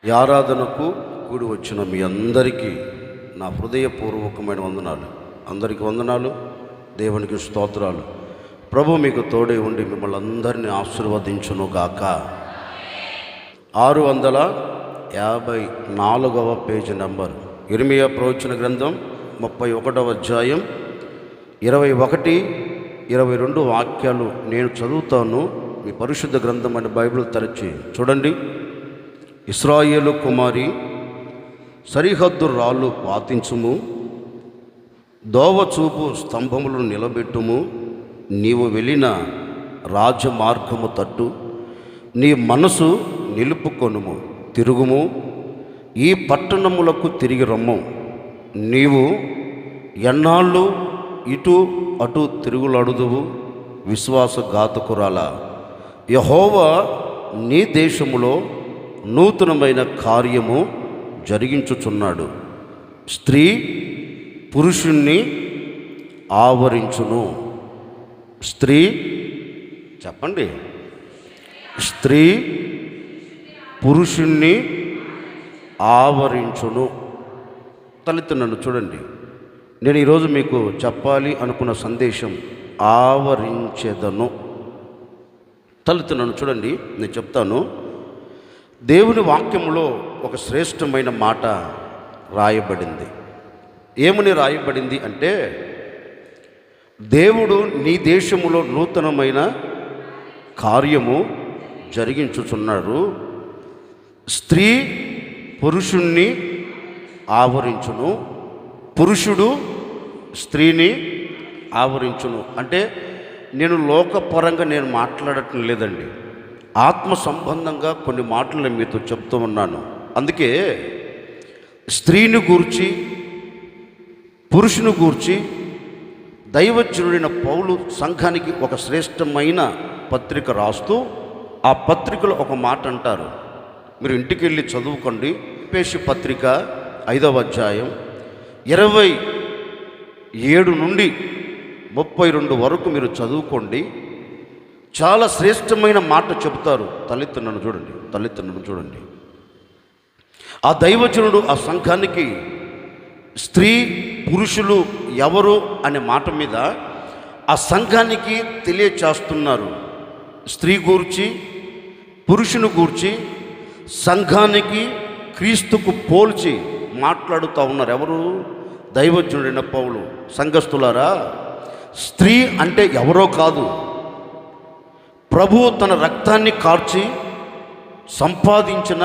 ఈ ఆరాధనకు కూడి వచ్చిన మీ అందరికీ నా హృదయపూర్వకమైన వందనాలు. అందరికీ వందనాలు, దేవునికి స్తోత్రాలు. ప్రభు మీకు తోడే ఉండి మిమ్మల్ని అందరినీ ఆశీర్వదించును గాక. 654వ పేజీ నంబర్, ఇర్మియా ప్రవచన గ్రంథం 31వ అధ్యాయం 21, 22 వాక్యాలు నేను చదువుతాను. మీ పరిశుద్ధ గ్రంథం అని బైబిల్ తెరచి చూడండి. ఇశ్రాయేలు కుమారి, సరిహద్దు రాళ్ళు పాతించుము, దోవచూపు స్తంభములను నిలబెట్టుము. నీవు వెళ్ళిన రాజమార్గము తట్టు నీ మనసు నిలుపుకొనుము, తిరుగుము, ఈ పట్టణములకు తిరిగి రమ్ము. నీవు ఎన్నాళ్ళు ఇటు అటు తిరుగులాడుదువు, విశ్వాసఘాతకురాల. యెహోవా నీ దేశములో నూతనమైన కార్యము జరిగించుచున్నాడు. స్త్రీ పురుషుణ్ణి ఆవరించును. స్త్రీ చెప్పండి, స్త్రీ పురుషుణ్ణి ఆవరించును. తలెత్తునన్ను చూడండి. నేను ఈరోజు మీకు చెప్పాలి అనుకున్న సందేశం ఆవరించెదను. తలెత్తునన్ను చూడండి, నేను చెప్తాను. దేవుని వాక్యములో ఒక శ్రేష్టమైన మాట రాయబడింది. ఏమని రాయబడింది అంటే, దేవుడు నీ దేశములో నూతనమైన కార్యము జరిగించుచున్నాడు. స్త్రీ పురుషుణ్ణి ఆవరించును, పురుషుడు స్త్రీని ఆవరించును. అంటే నేను లోకపరంగా నేను మాట్లాడటం లేదండి, ఆత్మ సంబంధంగా కొన్ని మాటలు నేను మీతో చెప్తూ ఉన్నాను. అందుకే స్త్రీని గూర్చి పురుషుని గూర్చి దైవజనుడైన పౌలు సంఘానికి ఒక శ్రేష్టమైన పత్రిక రాస్తూ ఆ పత్రికలో ఒక మాట అంటారు. మీరు ఇంటికి వెళ్ళి చదువుకోండి. ఎఫెసీ పత్రిక 5వ అధ్యాయం 27 నుండి 32 వరకు మీరు చదువుకోండి. చాలా శ్రేష్టమైన మాట చెబుతారు. తలెత్తునన్ను చూడండి, తలెత్తునన్ను చూడండి. ఆ దైవజనుడు ఆ సంఘానికి స్త్రీ పురుషులు ఎవరు అనే మాట మీద ఆ సంఘానికి తెలియచేస్తున్నారు. స్త్రీ గూర్చి పురుషుని గూర్చి సంఘానికి క్రీస్తుకు పోల్చి మాట్లాడుతూ ఉన్నారు. ఎవరు? దైవజనుడైన పౌలు. సంఘస్థులారా, స్త్రీ అంటే ఎవరో కాదు, ప్రభువు తన రక్తాన్ని కార్చి సంపాదించిన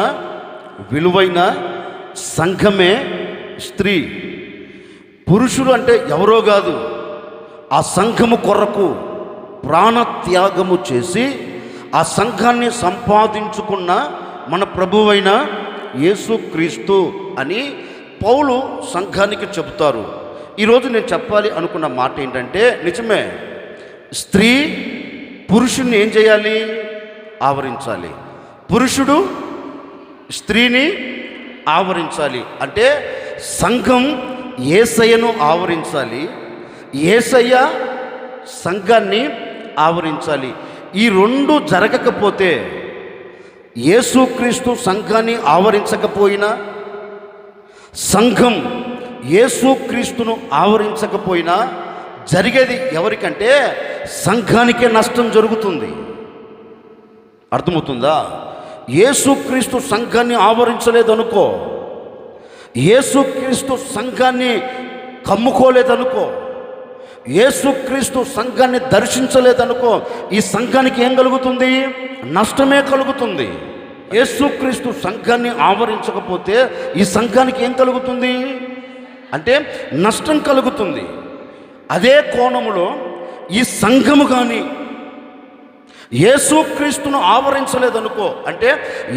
విలువైన సంఘమే స్త్రీ. పురుషుడు అంటే ఎవరో కాదు, ఆ సంఘము కొరకు ప్రాణత్యాగము చేసి ఆ సంఘాన్ని సంపాదించుకున్న మన ప్రభువైన యేసుక్రీస్తు అని పౌలు సంఘానికి చెబుతారు. ఈరోజు నేను చెప్పాలి అనుకున్న మాట ఏంటంటే, నిజమే, స్త్రీ పురుషుణ్ణి ఏం చేయాలి? ఆవరించాలి. పురుషుడు స్త్రీని ఆవరించాలి. అంటే సంఘం యేసయ్యను ఆవరించాలి, యేసయ్య సంఘాన్ని ఆవరించాలి. ఈ రెండు జరగకపోతే, యేసుక్రీస్తు సంఘాన్ని ఆవరించకపోయినా, సంఘం యేసుక్రీస్తును ఆవరించకపోయినా జరిగేది ఎవరికంటే సంఘానికే నష్టం జరుగుతుంది. అర్థమవుతుందా? యేసుక్రీస్తు సంఘాన్ని ఆవరించలేదనుకో, యేసుక్రీస్తు సంఘాన్ని కమ్ముకోలేదనుకో, యేసుక్రీస్తు సంఘాన్ని దర్శించలేదనుకో, ఈ సంఘానికి ఏం కలుగుతుంది? నష్టమే కలుగుతుంది. యేసుక్రీస్తు సంఘాన్ని ఆవరించకపోతే ఈ సంఘానికి ఏం కలుగుతుంది అంటే నష్టం కలుగుతుంది. అదే కోణములో ఈ సంఘము కానీ యేసుక్రీస్తును ఆవరించలేదనుకో, అంటే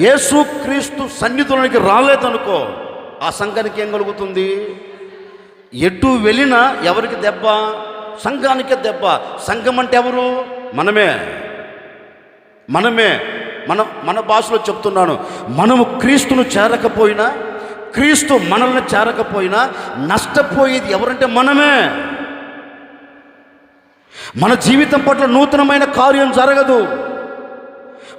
యేసుక్రీస్తు సన్నిధిలోనికి రాలేదనుకో, ఆ సంఘానికి ఏం కలుగుతుంది? ఎటు వెళ్ళినా ఎవరికి దెబ్బ? సంఘానికే దెబ్బ. సంఘం అంటే ఎవరు? మనమే. మన భాషలో చెప్తున్నాను, మనము క్రీస్తును చేరకపోయినా, క్రీస్తు మనల్ని చేరకపోయినా నష్టపోయేది ఎవరంటే మనమే. మన జీవితం పట్ల నూతనమైన కార్యం జరగదు.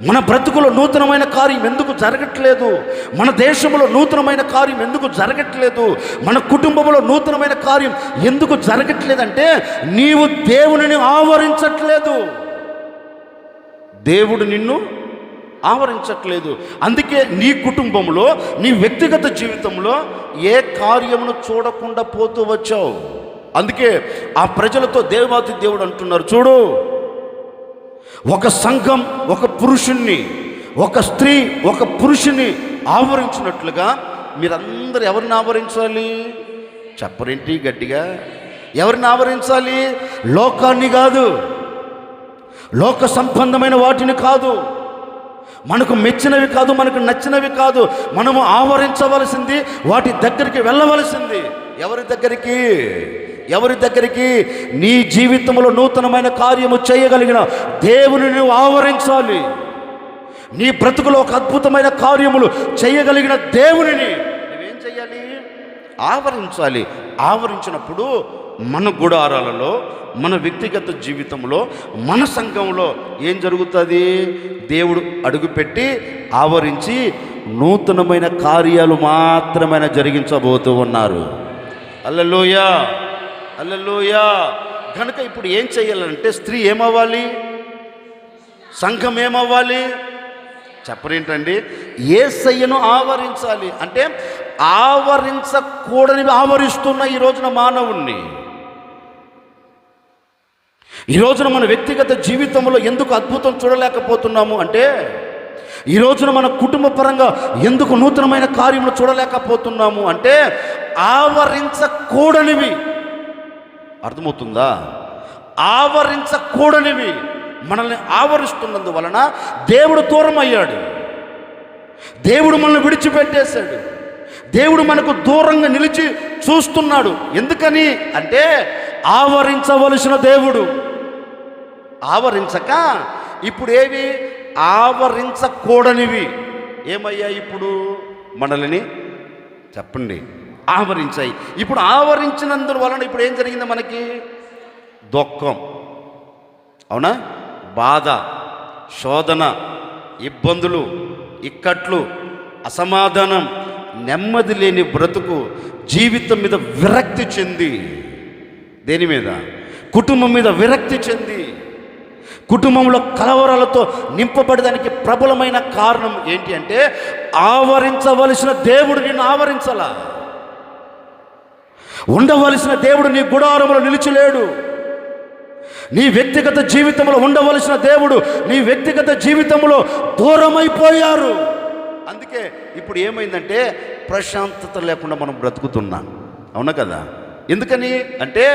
మన బ్రతుకులో నూతనమైన కార్యం ఎందుకు జరగట్లేదు? మన దేశంలో నూతనమైన కార్యం ఎందుకు జరగట్లేదు? మన కుటుంబంలో నూతనమైన కార్యం ఎందుకు జరగట్లేదంటే నీవు దేవునిని ఆవరించట్లేదు. దేవుడు నిన్ను ఆవరించట్లేదు. అందుకే నీ కుటుంబంలో, నీ వ్యక్తిగత జీవితంలో ఏ కార్యమును చూడకుండా పోతూ వచ్చావు. అందుకే ఆ ప్రజలతో దేవాతి దేవుడు అంటున్నారు, చూడు, ఒక సంఘం ఒక పురుషుణ్ణి, ఒక స్త్రీ ఒక పురుషుని ఆవరించినట్లుగా మీరందరూ ఎవరిని ఆవరించాలి? చెప్పరేంటి గట్టిగా? ఎవరిని ఆవరించాలి? లోకాన్ని కాదు, లోక సంబంధమైన వాటిని కాదు, మనకు మెచ్చినవి కాదు, మనకు నచ్చినవి కాదు. మనము ఆవరించవలసింది, వాటి దగ్గరికి వెళ్ళవలసింది. ఎవరి దగ్గరికి? ఎవరి దగ్గరికి? నీ జీవితంలో నూతనమైన కార్యము చేయగలిగిన దేవుని నువ్వు ఆవరించాలి. నీ బ్రతుకులో ఒక అద్భుతమైన కార్యములు చేయగలిగిన దేవునిని నువ్వేం చేయాలి? ఆవరించాలి. ఆవరించినప్పుడు మన గుడారాలలో, మన వ్యక్తిగత జీవితంలో, మన సంఘంలో ఏం జరుగుతుంది? దేవుడు అడుగుపెట్టి ఆవరించి నూతనమైన కార్యాలు మాత్రమే జరిగించబోతూ ఉన్నారు. హల్లెలూయా, హల్లెలూయా. కనుక ఇప్పుడు ఏం చేయాలంటే స్త్రీ ఏమవ్వాలి? సంఘం ఏమవ్వాలి? చెప్పరేంటండి? యేసయ్యను ఆవరించాలి. అంటే ఆవరించకూడనివి ఆవరిస్తున్న ఈ రోజున మానవుణ్ణి. ఈ రోజున మన వ్యక్తిగత జీవితంలో ఎందుకు అద్భుతం చూడలేకపోతున్నాము అంటే, ఈ రోజున మన కుటుంబ పరంగా ఎందుకు నూతనమైన కార్యములు చూడలేకపోతున్నాము అంటే, ఆవరించకూడనివి. అర్థమవుతుందా? ఆవరించకూడనివి మనల్ని ఆవరిస్తున్నందువలన దేవుడు దూరం అయ్యాడు. దేవుడు మనల్ని విడిచిపెట్టేశాడు. దేవుడు మనకు దూరంగా నిలిచి చూస్తున్నాడు. ఎందుకని అంటే, ఆవరించవలసిన దేవుడు ఆవరించక ఇప్పుడు ఏవి? ఆవరించకూడనివి ఏమయ్యాయి? ఇప్పుడు మనల్ని చెప్పండి, ఆవరించాయి. ఇప్పుడు ఆవరించినందువలన ఇప్పుడు ఏం జరిగింది? మనకి దుఃఖం, అవునా? బాధ, శోధన, ఇబ్బందులు, ఇక్కట్లు, అసమాధానం, నెమ్మది లేని బ్రతుకు, జీవితం మీద విరక్తి చెంది, దేని మీద? కుటుంబం మీద విరక్తి చెంది, కుటుంబంలో కలవరాలతో నింపబడడానికి ప్రబలమైన కారణం ఏంటి అంటే, ఆవరించవలసిన దేవుడు నిన్ను ఆవరించాల. ఉండవలసిన దేవుడు నీ గుడారంలో నిలిచిలేడు. నీ వ్యక్తిగత జీవితంలో ఉండవలసిన దేవుడు నీ వ్యక్తిగత జీవితంలో దూరమైపోయారు. అందుకే ఇప్పుడు ఏమైందంటే ప్రశాంతత లేకుండా మనం బ్రతుకుతున్నాం. అవునా కదా? ఎందుకని అంటే,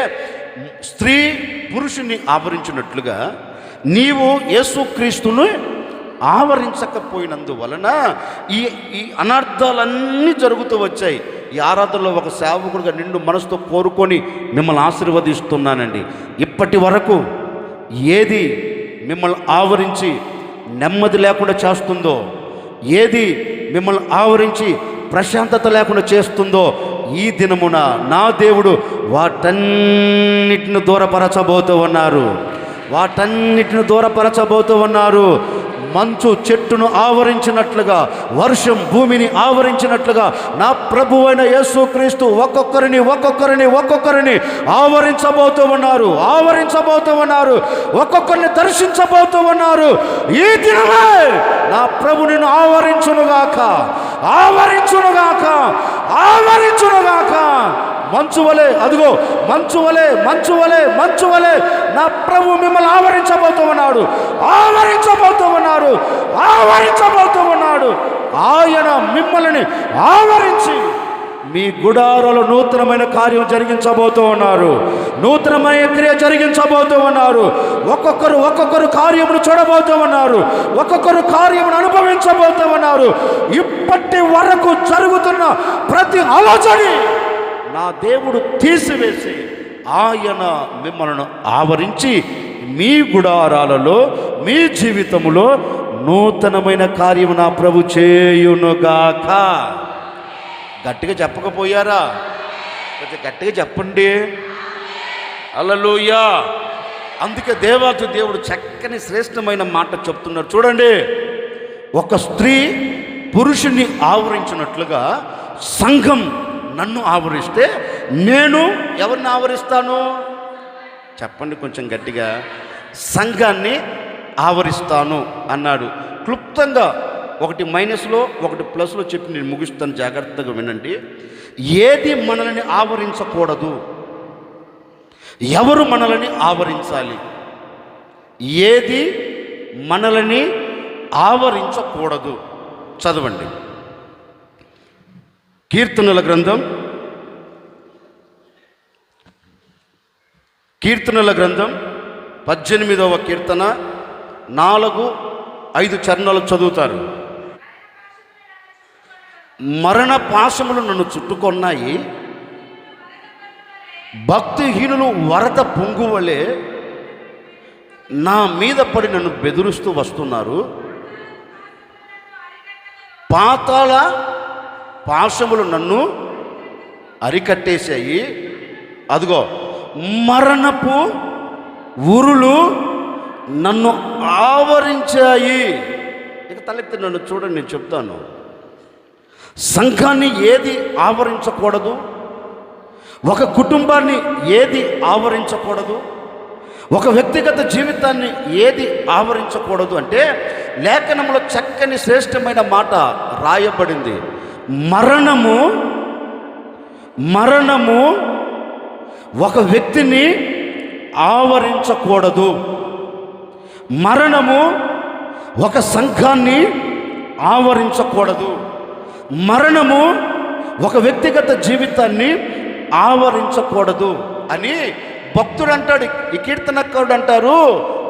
స్త్రీ పురుషుని ఆవరించినట్లుగా నీవు యేసుక్రీస్తును ఆవరించకపోయినందువలన ఈ అనర్థాలన్నీ జరుగుతూ వచ్చాయి. ఈ ఆరాధనలో ఒక సేవకుడిగా నిండు మనసుతో కోరుకొని మిమ్మల్ని ఆశీర్వదిస్తున్నానండి. ఇప్పటి వరకు ఏది మిమ్మల్ని ఆవరించి నెమ్మది లేకుండా చేస్తుందో, ఏది మిమ్మల్ని ఆవరించి ప్రశాంతత లేకుండా చేస్తుందో, ఈ దినమున నా దేవుడు వాటన్నిటిని దూరపరచబోతూ ఉన్నారు. వాటన్నిటిని దూరపరచబోతూ ఉన్నారు. మంచు చెట్టును ఆవరించినట్లుగా, వర్షం భూమిని ఆవరించినట్లుగా నా ప్రభువైన యేసుక్రీస్తు ఒక్కొక్కరిని ఆవరించబోతూ ఉన్నారు. ఒక్కొక్కరిని దర్శించబోతూ ఉన్నారు. ఈ దినమే నా ప్రభు నిన్ను ఆవరించునుగాక. మంచు వలె, అదిగో మంచు వలె నా ప్రభు మిమ్మల్ని ఆవరించబోతూ ఉన్నాడు. ఆయన మిమ్మల్ని ఆవరించి మీ గుడారాలో నూతనమైన కార్యం జరిగించబోతూ ఉన్నారు. నూతనమైన క్రియ జరిగించబోతూ ఉన్నారు. ఒక్కొక్కరు కార్యమును చూడబోతూ ఉన్నారు. ఒక్కొక్కరు కార్యమును అనుభవించబోతూ ఉన్నారు. ఇప్పటి వరకు జరుగుతున్న ప్రతి ఆలోచన నా దేవుడు తీసివేసి ఆయన మిమ్మల్ని ఆవరించి మీ గుడారాలలో, మీ జీవితములో నూతనమైన కార్యము నా ప్రభు చేయునుగాక. గట్టిగా చెప్పకపోయారా? కొంచెం గట్టిగా చెప్పండి. హల్లెలూయా. అందుకే దేవాతి దేవుడు చక్కని శ్రేష్టమైన మాట చెప్తున్నారు. చూడండి, ఒక స్త్రీ పురుషుని ఆవరించినట్లుగా సంఘం నన్ను ఆవరిస్తే నేను ఎవరిని ఆవరిస్తాను? చెప్పండి కొంచెం గట్టిగా. సంఘాన్ని ఆవరిస్తాను అన్నాడు. క్లుప్తంగా ఒకటి మైనస్లో ఒకటి ప్లస్లో చెప్పి నేను ముగిస్తాను, జాగ్రత్తగా వినండి. ఏది మనల్ని ఆవరించకూడదు, ఎవరు మనల్ని ఆవరించాలి? ఏది మనల్ని ఆవరించకూడదు? చదవండి. కీర్తనల గ్రంథం 18వ కీర్తన 4-5 చరణాలు చదువుతారు. మరణ పాశములు నన్ను చుట్టుకొన్నాయి, భక్తిహీనులు వరద పొంగువలే నా మీద పడి నన్ను బెదిరిస్తూ వస్తున్నారు. పాతాళ పాశములు నన్ను అరికట్టేశాయి. అదిగో మరణపు ఉరులు నన్ను ఆవరించాయి. ఇక తలెత్తి నన్ను చూడండి, నేను చెప్తాను. సంఘాన్ని ఏది ఆవరించకూడదు? ఒక కుటుంబాన్ని ఏది ఆవరించకూడదు? ఒక వ్యక్తిగత జీవితాన్ని ఏది ఆవరించకూడదు అంటే లేఖనంలో చక్కని శ్రేష్టమైన మాట రాయబడింది. మరణము ఒక వ్యక్తిని ఆవరించకూడదు. మరణము ఒక సంఘాన్ని ఆవరించకూడదు. మరణము ఒక వ్యక్తిగత జీవితాన్ని ఆవరించకూడదు అని భక్తుడు అంటాడు. ఈ కీర్తనకారుడు అంటారు,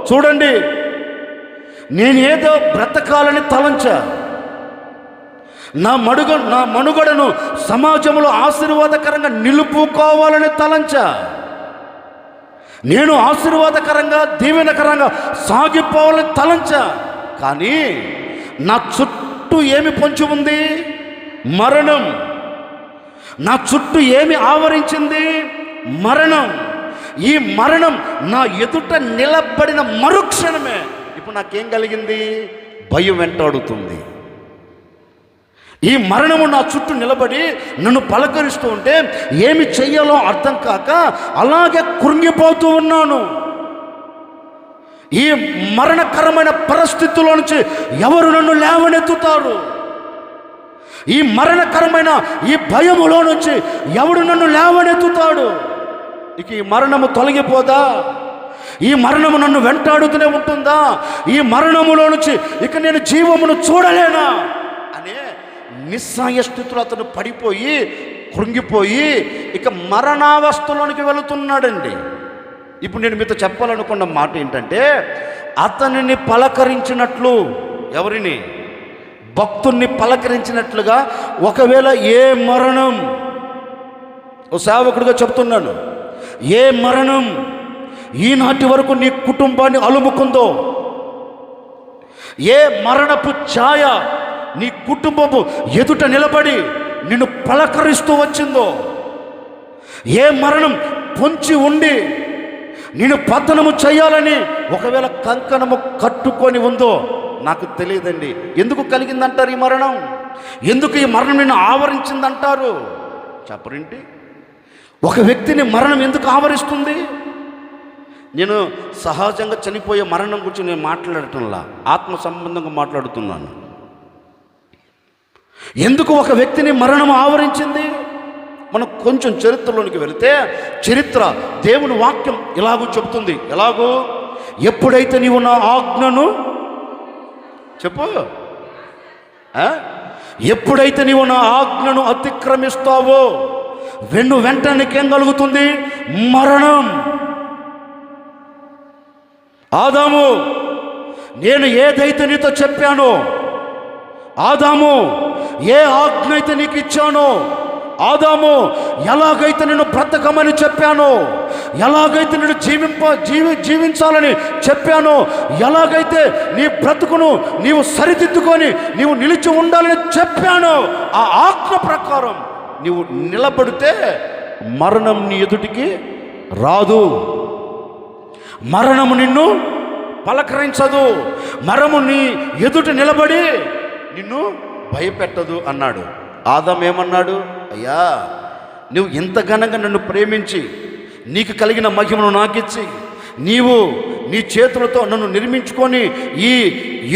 చూడండి, నేనేదో బ్రతకాలని తలంచా, నా మనుగడను సమాజంలో ఆశీర్వాదకరంగా నిలుపుకోవాలని తలంచా, నేను ఆశీర్వాదకరంగా దీవెనకరంగా సాగిపోవాలని తలంచా. కానీ నా చుట్టూ ఏమి పొంచి ఉంది? మరణం. నా చుట్టూ ఏమి ఆవరించింది? మరణం. ఈ మరణం నా ఎదుట నిలబడిన మరుక్షణమే ఇప్పుడు నాకేం కలిగింది? భయం వెంటాడుతుంది. ఈ మరణము నా చుట్టూ నిలబడి నన్ను పలకరిస్తూ ఉంటే ఏమి చెయ్యాలో అర్థం కాక అలాగే కృంగిపోతూ ఉన్నాను. ఈ మరణకరమైన పరిస్థితుల్లో నుంచి ఎవరు నన్ను లేవనెత్తుతారు? ఈ మరణకరమైన ఈ భయములో నుంచి ఎవడు నన్ను లేవనెత్తుతాడు? ఇక ఈ మరణము తొలగిపోదా? ఈ మరణము నన్ను వెంటాడుతూనే ఉంటుందా? ఈ మరణములో నుంచి ఇక నేను జీవమును చూడలేనా అనే నిస్సాయ స్థితిలో అతను పడిపోయి కృంగిపోయి ఇక మరణావస్థలోనికి వెళుతున్నాడండి. ఇప్పుడు నేను మీతో చెప్పాలనుకున్న మాట ఏంటంటే, అతనిని పలకరించినట్లు, ఎవరిని? భక్తుణ్ణి పలకరించినట్లుగా ఒకవేళ ఏ మరణం, ఓ సేవకుడిగా చెప్తున్నాను, ఏ మరణం ఈనాటి వరకు నీ కుటుంబాన్ని అలుముకుందో, ఏ మరణపు ఛాయ నీ కుటుంబము ఎదుట నిలబడి నిన్ను పలకరిస్తూ వచ్చిందో, ఏ మరణం పొంచి ఉండి నేను పతనము చేయాలని ఒకవేళ కంకణము కట్టుకొని ఉందో నాకు తెలియదండి. ఎందుకు కలిగిందంటారు ఈ మరణం? ఎందుకు ఈ మరణం నిన్ను ఆవరించిందంటారు? చెప్పరేంటి? ఒక వ్యక్తిని మరణం ఎందుకు ఆవరిస్తుంది? నేను సహజంగా చనిపోయే మరణం గురించి నేను మాట్లాడటంలా, ఆత్మ సంబంధంగా మాట్లాడుతున్నాను. ఎందుకు ఒక వ్యక్తిని మరణం ఆవరించింది? మనం కొంచెం చరిత్రలోనికి వెళితే, చరిత్ర దేవుని వాక్యం ఇలాగూ చెబుతుంది. ఎలాగూ? ఎప్పుడైతే నీవు నా ఆజ్ఞను చెప్పు, ఎప్పుడైతే నీవు నా ఆజ్ఞను అతిక్రమిస్తావో వెంటనే ఏం కలుగుతుంది? మరణం. ఆదాము, నేను ఏదైతే నీతో చెప్పానో, ఆదాము ఏ ఆజ్ఞ అయితే నీకు ఇచ్చానో, ఆదాము ఎలాగైతే నేను బ్రతకమని చెప్పానో, ఎలాగైతే నేను జీవించాలని చెప్పానో, ఎలాగైతే నీ బ్రతుకును నీవు సరిదిద్దుకొని నీవు నిలిచి ఉండాలని చెప్పానో, ఆ ఆజ్ఞ ప్రకారం నీవు నిలబడితే మరణం నీ ఎదుటికి రాదు. మరణము నిన్ను పలకరించదు, మరము నీ ఎదుట నిలబడి నిన్ను భయపెట్టదు అన్నాడు. ఆదాము ఏమన్నాడు? అయ్యా, నువ్వు ఇంత ఘనంగా నన్ను ప్రేమించి నీకు కలిగిన మహిమను నాకిచ్చి నీవు నీ చేతులతో నన్ను నిర్మించుకొని ఈ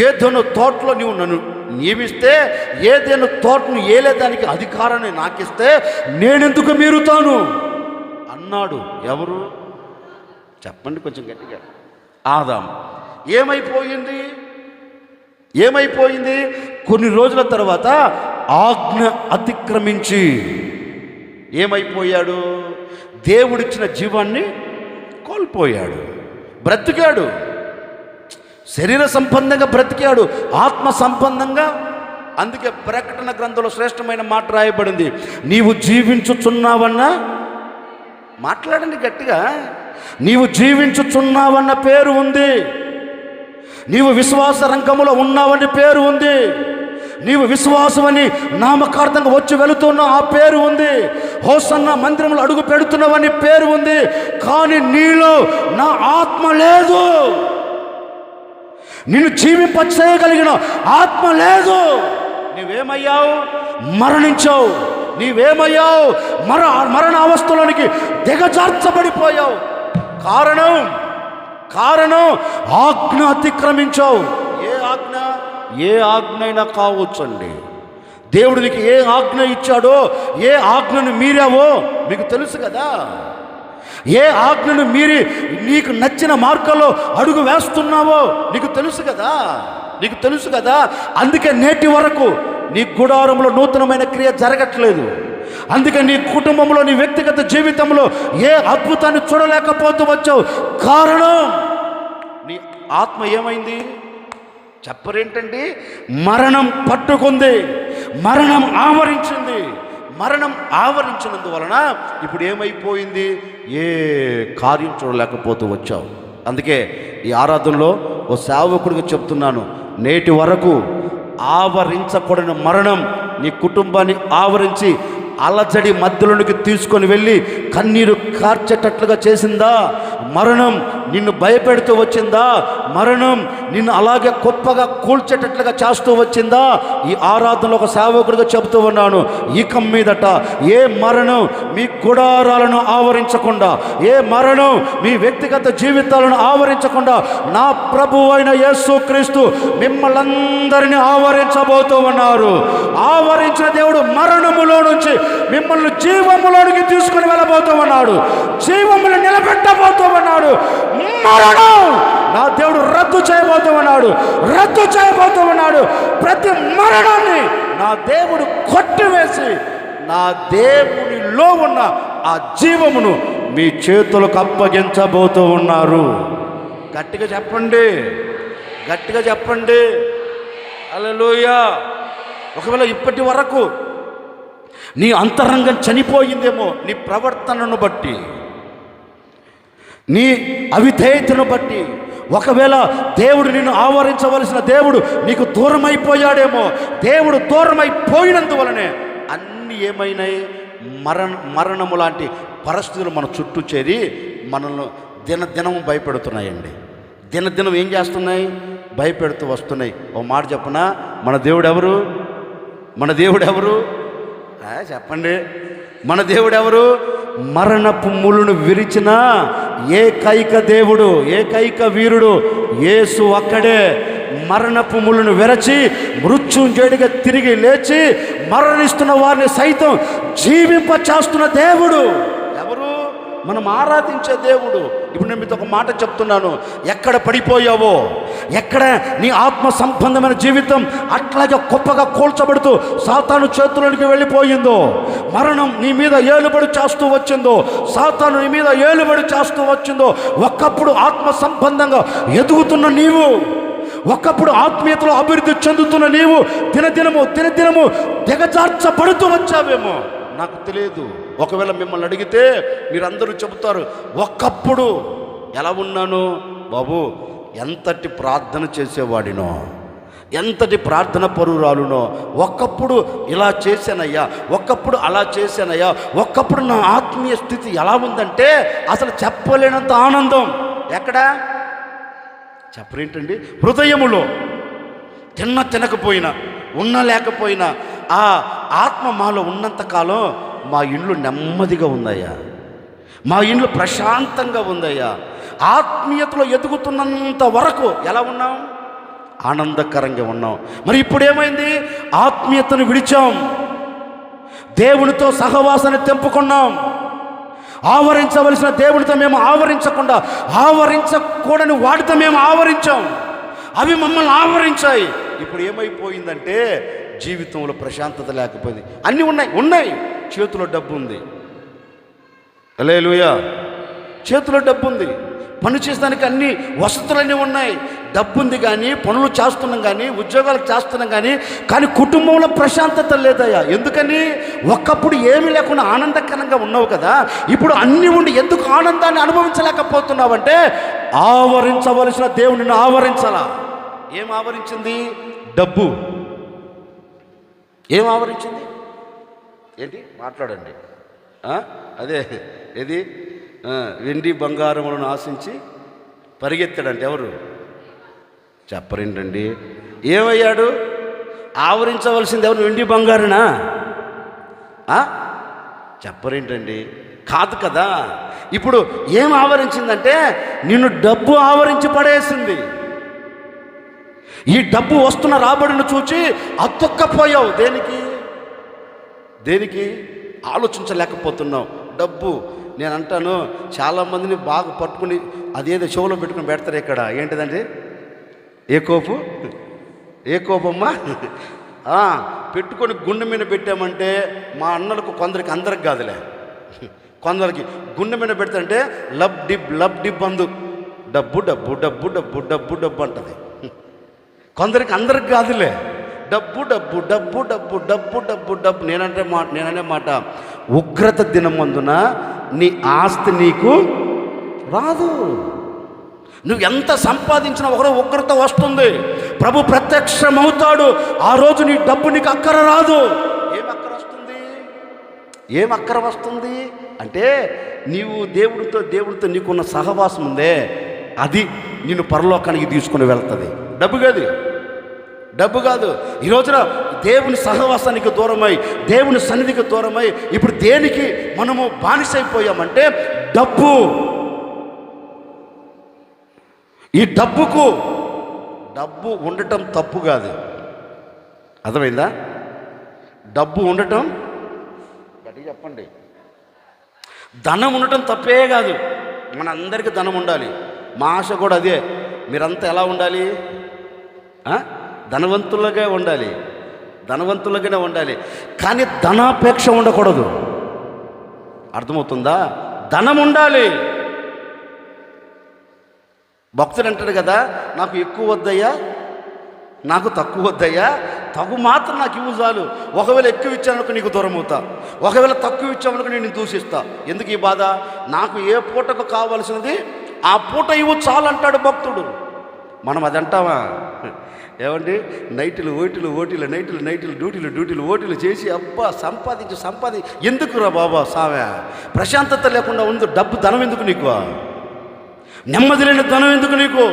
ఏదెను తోటలో నీవు నన్ను నియమిస్తే, ఏదైనా తోటను ఏలేదానికి అధికారాన్ని నాకిస్తే నేనెందుకు మీరుతాను అన్నాడు. ఎవరు చెప్పండి కొంచెం గట్టిగా? ఆదాము. ఏమైపోయింది? కొన్ని రోజుల తర్వాత ఆజ్ఞ అతిక్రమించి ఏమైపోయాడు? దేవుడిచ్చిన జీవాన్ని కోల్పోయాడు. బ్రతికాడు, శరీర సంబంధంగా బ్రతికాడు, ఆత్మ సంబంధంగా. అందుకే ప్రకటన గ్రంథంలో శ్రేష్టమైన మాట రాయబడింది, నీవు జీవించుచున్నావన్న, మాట్లాడండి గట్టిగా, నీవు జీవించుచున్నావన్న పేరు ఉంది, నీవు విశ్వాస రంగములో ఉన్నావని పేరు ఉంది, నీవు విశ్వాసమని నామకార్థంగా వచ్చి వెళుతున్న ఆ పేరు ఉంది, హోసన్న మందిరంలో అడుగు పెడుతున్నావని పేరు ఉంది. కానీ నీలో నా ఆత్మ లేదు, నిన్ను జీవింపచేయగలిగిన ఆత్మ లేదు. నీవేమయ్యావు? మరణించావు. నీవేమయ్యావు? మరణ అవస్థలోనికి దిగజార్చబడిపోయావు. కారణం ఆజ్ఞ అతిక్రమించావు. ఏ ఆజ్ఞ? ఏ ఆజ్ఞ అయినా కావచ్చండి. దేవుడు నీకు ఏ ఆజ్ఞ ఇచ్చాడో, ఏ ఆజ్ఞను మీరావో మీకు తెలుసు కదా. ఏ ఆజ్ఞను మీరి నీకు నచ్చిన మార్గంలో అడుగు వేస్తున్నావో నీకు తెలుసు కదా. అందుకే నేటి వరకు నీ గుడారంలో నూతనమైన క్రియ జరగట్లేదు. అందుకే నీ కుటుంబంలో, నీ వ్యక్తిగత జీవితంలో ఏ అద్భుతాన్ని చూడలేకపోతూ వచ్చావు. కారణం నీ ఆత్మ ఏమైంది? చెప్పరేంటండి? మరణం పట్టుకుంది, మరణం ఆవరించింది. మరణం ఆవరించినందువలన ఇప్పుడు ఏమైపోయింది? ఏ కార్యం చూడలేకపోతూ వచ్చావు. అందుకే ఈ ఆరాధనలో ఓ సేవకుడిగా చెప్తున్నాను, నేటి వరకు ఆవరించకూడని మరణం నీ కుటుంబాన్ని ఆవరించి అలజడి మధ్యలోనికి తీసుకొని వెళ్ళి కన్నీరు కార్చేటట్లుగా చేసిందా? మరణం నిన్ను భయపెడుతూ వచ్చిందా? మరణం నిన్ను అలాగే గొప్పగా కూల్చేటట్లుగా చేస్తూ వచ్చిందా? ఈ ఆరాధనలో ఒక సేవకుడిగా చెబుతూ ఉన్నాను, ఇక మీదట ఏ మరణం మీ గుడారాలను ఆవరించకుండా, ఏ మరణం మీ వ్యక్తిగత జీవితాలను ఆవరించకుండా నా ప్రభువు అయిన యేసుక్రీస్తు మిమ్మల్ని అందరినీ ఆవరించబోతూ ఉన్నారు. ఆవరించిన దేవుడు మరణములో నుంచి మిమ్మల్ని జీవములోనికి తీసుకుని వెళ్ళబోతూ ఉన్నాడు, జీవములు నిలబెట్టబోతూ ఉన్నాడు. మరణం నా దేవుడు రద్దు చేయబోతూ ఉన్నాడు. ప్రతి మరణాన్ని నా దేవుడు కొట్టివేసి నా దేవునిలో ఉన్న ఆ జీవమును మీ చేతులకు అప్పగించబోతూ ఉన్నారు. గట్టిగా చెప్పండి. హల్లెలూయా. ఒకవేళ ఇప్పటి వరకు నీ అంతరంగం చనిపోయిందేమో, నీ ప్రవర్తనను బట్టి, నీ అవిధేయతను బట్టి. ఒకవేళ దేవుడు నిన్ను ఆవరించవలసిన దేవుడు నీకు దూరమైపోయాడేమో. దేవుడు దూరమైపోయినందువలనే అన్నీ ఏమైనాయి? మరణము లాంటి పరిస్థితులు మన చుట్టూ చేరి మనల్ని దినదినం భయపెడుతున్నాయండి. దినదినం ఏం చేస్తున్నాయి? భయపెడుతూ వస్తున్నాయి. ఓ మాట చెప్పనా? మన దేవుడు ఎవరు? చెప్పండి. మన దేవుడు ఎవరు? మరణపు ముళ్ళును విరిచిన ఏకైక దేవుడు, ఏకైక వీరుడు యేసు ఒక్కడే. మరణపు ముళ్ళును విరచి మృత్యుంజయుడిగా తిరిగి లేచి మరణిస్తున్న వారిని సైతం జీవింపచేస్తున్న దేవుడు ఎవరు? మనం ఆరాధించే దేవుడు. ఇప్పుడు నేను మీతో ఒక మాట చెప్తున్నాను, ఎక్కడ పడిపోయావో, ఎక్కడ నీ ఆత్మ సంబంధమైన జీవితం అట్లాగే గొప్పగా కూల్చబడుతూ సాతాను చేతుల్లోకి వెళ్ళిపోయిందో, మరణం నీ మీద ఏలుబడి చేస్తూ వచ్చిందో, సాతాను నీ మీద ఏలుబడి చేస్తూ వచ్చిందో, ఒకప్పుడు ఆత్మ సంబంధంగా ఎదుగుతున్న నీవు, ఒకప్పుడు ఆత్మీయతలో అభివృద్ధి చెందుతున్న నీవు దినదినము దిగజార్చబడుతూ వచ్చావేమో, నాకు తెలియదు. ఒకవేళ మిమ్మల్ని అడిగితే మీరందరూ చెబుతారు, ఒకప్పుడు ఎలా ఉన్నాను బాబు, ఎంతటి ప్రార్థన చేసేవాడినో, ఎంతటి ప్రార్థన పరురాలునో, ఒకప్పుడు ఇలా చేశానయ్యా, ఒకప్పుడు అలా చేశానయ్యా, ఒకప్పుడు నా ఆత్మీయ స్థితి ఎలా ఉందంటే అసలు చెప్పలేనంత ఆనందం. చెప్పరేంటండి? హృదయములో తినకపోయినా ఉన్నా లేకపోయినా ఆ ఆత్మ మాలో ఉన్నంతకాలం మా ఇండ్లు నెమ్మదిగా ఉందయ్యా, మా ఇండ్లు ప్రశాంతంగా ఉందయ్యా. ఆత్మీయతలో ఎదుగుతున్నంత వరకు ఎలా ఉన్నాం? ఆనందకరంగా ఉన్నాం. మరి ఇప్పుడు ఏమైంది? ఆత్మీయతను విడిచాం, దేవునితో సహవాసాన్ని తెంపుకున్నాం. ఆవరించవలసిన దేవునితో మేము ఆవరించకుండా, ఆవరించకూడని వాటితో మేము ఆవరించాం. అవి మమ్మల్ని ఆవరించాయి. ఇప్పుడు ఏమైపోయిందంటే జీవితంలో ప్రశాంతత లేకపోయింది. అన్నీ ఉన్నాయి, చేతిలో డబ్బు ఉంది. హల్లెలూయా. చేతిలో డబ్బు ఉంది, పని చేసేదానికి అన్ని వసతులన్నీ ఉన్నాయి, డబ్బు ఉంది. కానీ పనులు చేస్తున్నాం, కానీ ఉద్యోగాలు చేస్తున్నాం, కానీ కుటుంబంలో ప్రశాంతత లేదయ్యా. ఎందుకని? ఒకప్పుడు ఏమీ లేకుండా ఆనందకరంగా ఉన్నావు కదా, ఇప్పుడు అన్నీ ఉండి ఎందుకు ఆనందాన్ని అనుభవించలేకపోతున్నావంటే ఆవరించవలసిన దేవునిని ఆవరించాలా. ఏం ఆవరించింది? డబ్బు. ఏం ఆవరించింది? ఏంటి మాట్లాడండి? అదే ఏది? వెండి బంగారములను ఆశించి పరిగెత్తాడంటే ఎవరు? చెప్పరేంటండి? ఏమయ్యాడు? ఆవరించవలసింది ఎవరు? వెండి బంగారునా? చెప్పరేంటండి? కాదు కదా. ఇప్పుడు ఏం ఆవరించిందంటే నిన్ను డబ్బు ఆవరించి పడేసింది. ఈ డబ్బు వస్తున్న రాబడిని చూచి అతుక్కపోయావు. దేనికి ఆలోచించలేకపోతున్నావు. డబ్బు. నేను అంటాను, చాలామందిని బాగా పట్టుకుని అదేదో చెవులో పెట్టుకుని పెడతారు. ఇక్కడ ఏంటిదండి? ఏ కోపమ్మా పెట్టుకొని గుండె మీద పెట్టామంటే మా అన్నలకు కొందరికి, అందరికి కాదులే, కొందరికి గుండె మీద పెడతాంటే లబ్ డిబ్ అందు డబ్బు డబ్బు డబ్బు డబ్బు డబ్బు డబ్బు అంటది. కొందరికి, అందరికి కాదులే, డబ్బు డబ్బు డబ్బు డబ్బు డబ్బు డబ్బు డబ్బు. నేననే మాట, ఉగ్రత దినమందున నీ ఆస్తి నీకు రాదు. నువ్వు ఎంత సంపాదించినా ఒకరో ఉగ్రత వస్తుంది. ప్రభు ప్రత్యక్షమవుతాడు. ఆ రోజు నీ డబ్బు నీకు అక్కర రాదు. ఏం అక్కర వస్తుంది అంటే నీవు దేవుడితో నీకున్న సహవాసం ఉందే, అది నిన్ను పరలోకానికి తీసుకుని వెళ్తుంది. డబ్బు కాదు. ఈ రోజున దేవుని సహవాసానికి దూరమై, దేవుని సన్నిధికి దూరమై ఇప్పుడు దేనికి మనము బానిసైపోయామంటే డబ్బు. ఈ డబ్బు ఉండటం తప్పు కాదు. అర్థమైందా? డబ్బు ఉండటం, గట్టిగా చెప్పండి, ధనం ఉండటం తప్పే కాదు. మనందరికీ ధనం ఉండాలి. మా ఆశ కూడా అదే. మీరంతా ఎలా ఉండాలి? ధనవంతులుగానే ఉండాలి. కానీ ధనాపేక్ష ఉండకూడదు. అర్థమవుతుందా? ధనం ఉండాలి. భక్తుడు అంటాడు కదా, నాకు ఎక్కువ వద్దయ్యా, నాకు తక్కువ వద్దయ్యా, తగు మాత్రం నాకు ఇవ్వు చాలు. ఒకవేళ ఎక్కువ ఇచ్చానుకో నీకు దూరం అవుతా, ఒకవేళ తక్కువ ఇచ్చామనుకో నేను దూషిస్తా. ఎందుకు ఈ బాధ? నాకు ఏ పూటకు కావాల్సినది ఆ పూట ఇవ్వు చాలు అంటాడు భక్తుడు. మనం అది అంటావా? ఏమండి? నైట్లు డ్యూటీలు ఓటీలు చేసి అబ్బా సంపాదించి ఎందుకురా బాబా సామె? ప్రశాంతత లేకుండా ఉంది. ధనం ఎందుకు నీకు? నెమ్మది లేని ధనం ఎందుకు నీకు?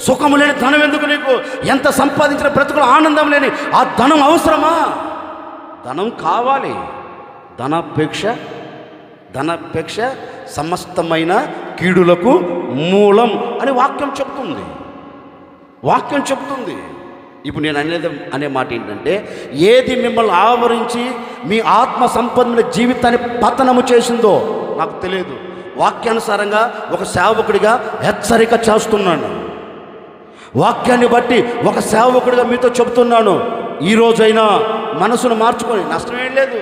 సుఖము లేని ధనం ఎందుకు నీకు? ఎంత సంపాదించిన బ్రతుకులు ఆనందం లేని ఆ ధనం అవసరమా? ధనం కావాలి. ధనాపేక్ష సమస్తమైన కీడులకు మూలం అని వాక్యం చెప్తుంది. ఇప్పుడు నేను అనే మాట ఏంటంటే, ఏది మిమ్మల్ని ఆవరించి మీ ఆత్మ సంపన్నుల జీవితాన్ని పతనము చేసిందో నాకు తెలియదు. వాక్యానుసారంగా ఒక సేవకుడిగా హెచ్చరిక చేస్తున్నాను. వాక్యాన్ని బట్టి ఒక సేవకుడిగా మీతో చెబుతున్నాను. ఈరోజైనా మనసును మార్చుకొని, నష్టమేం లేదు.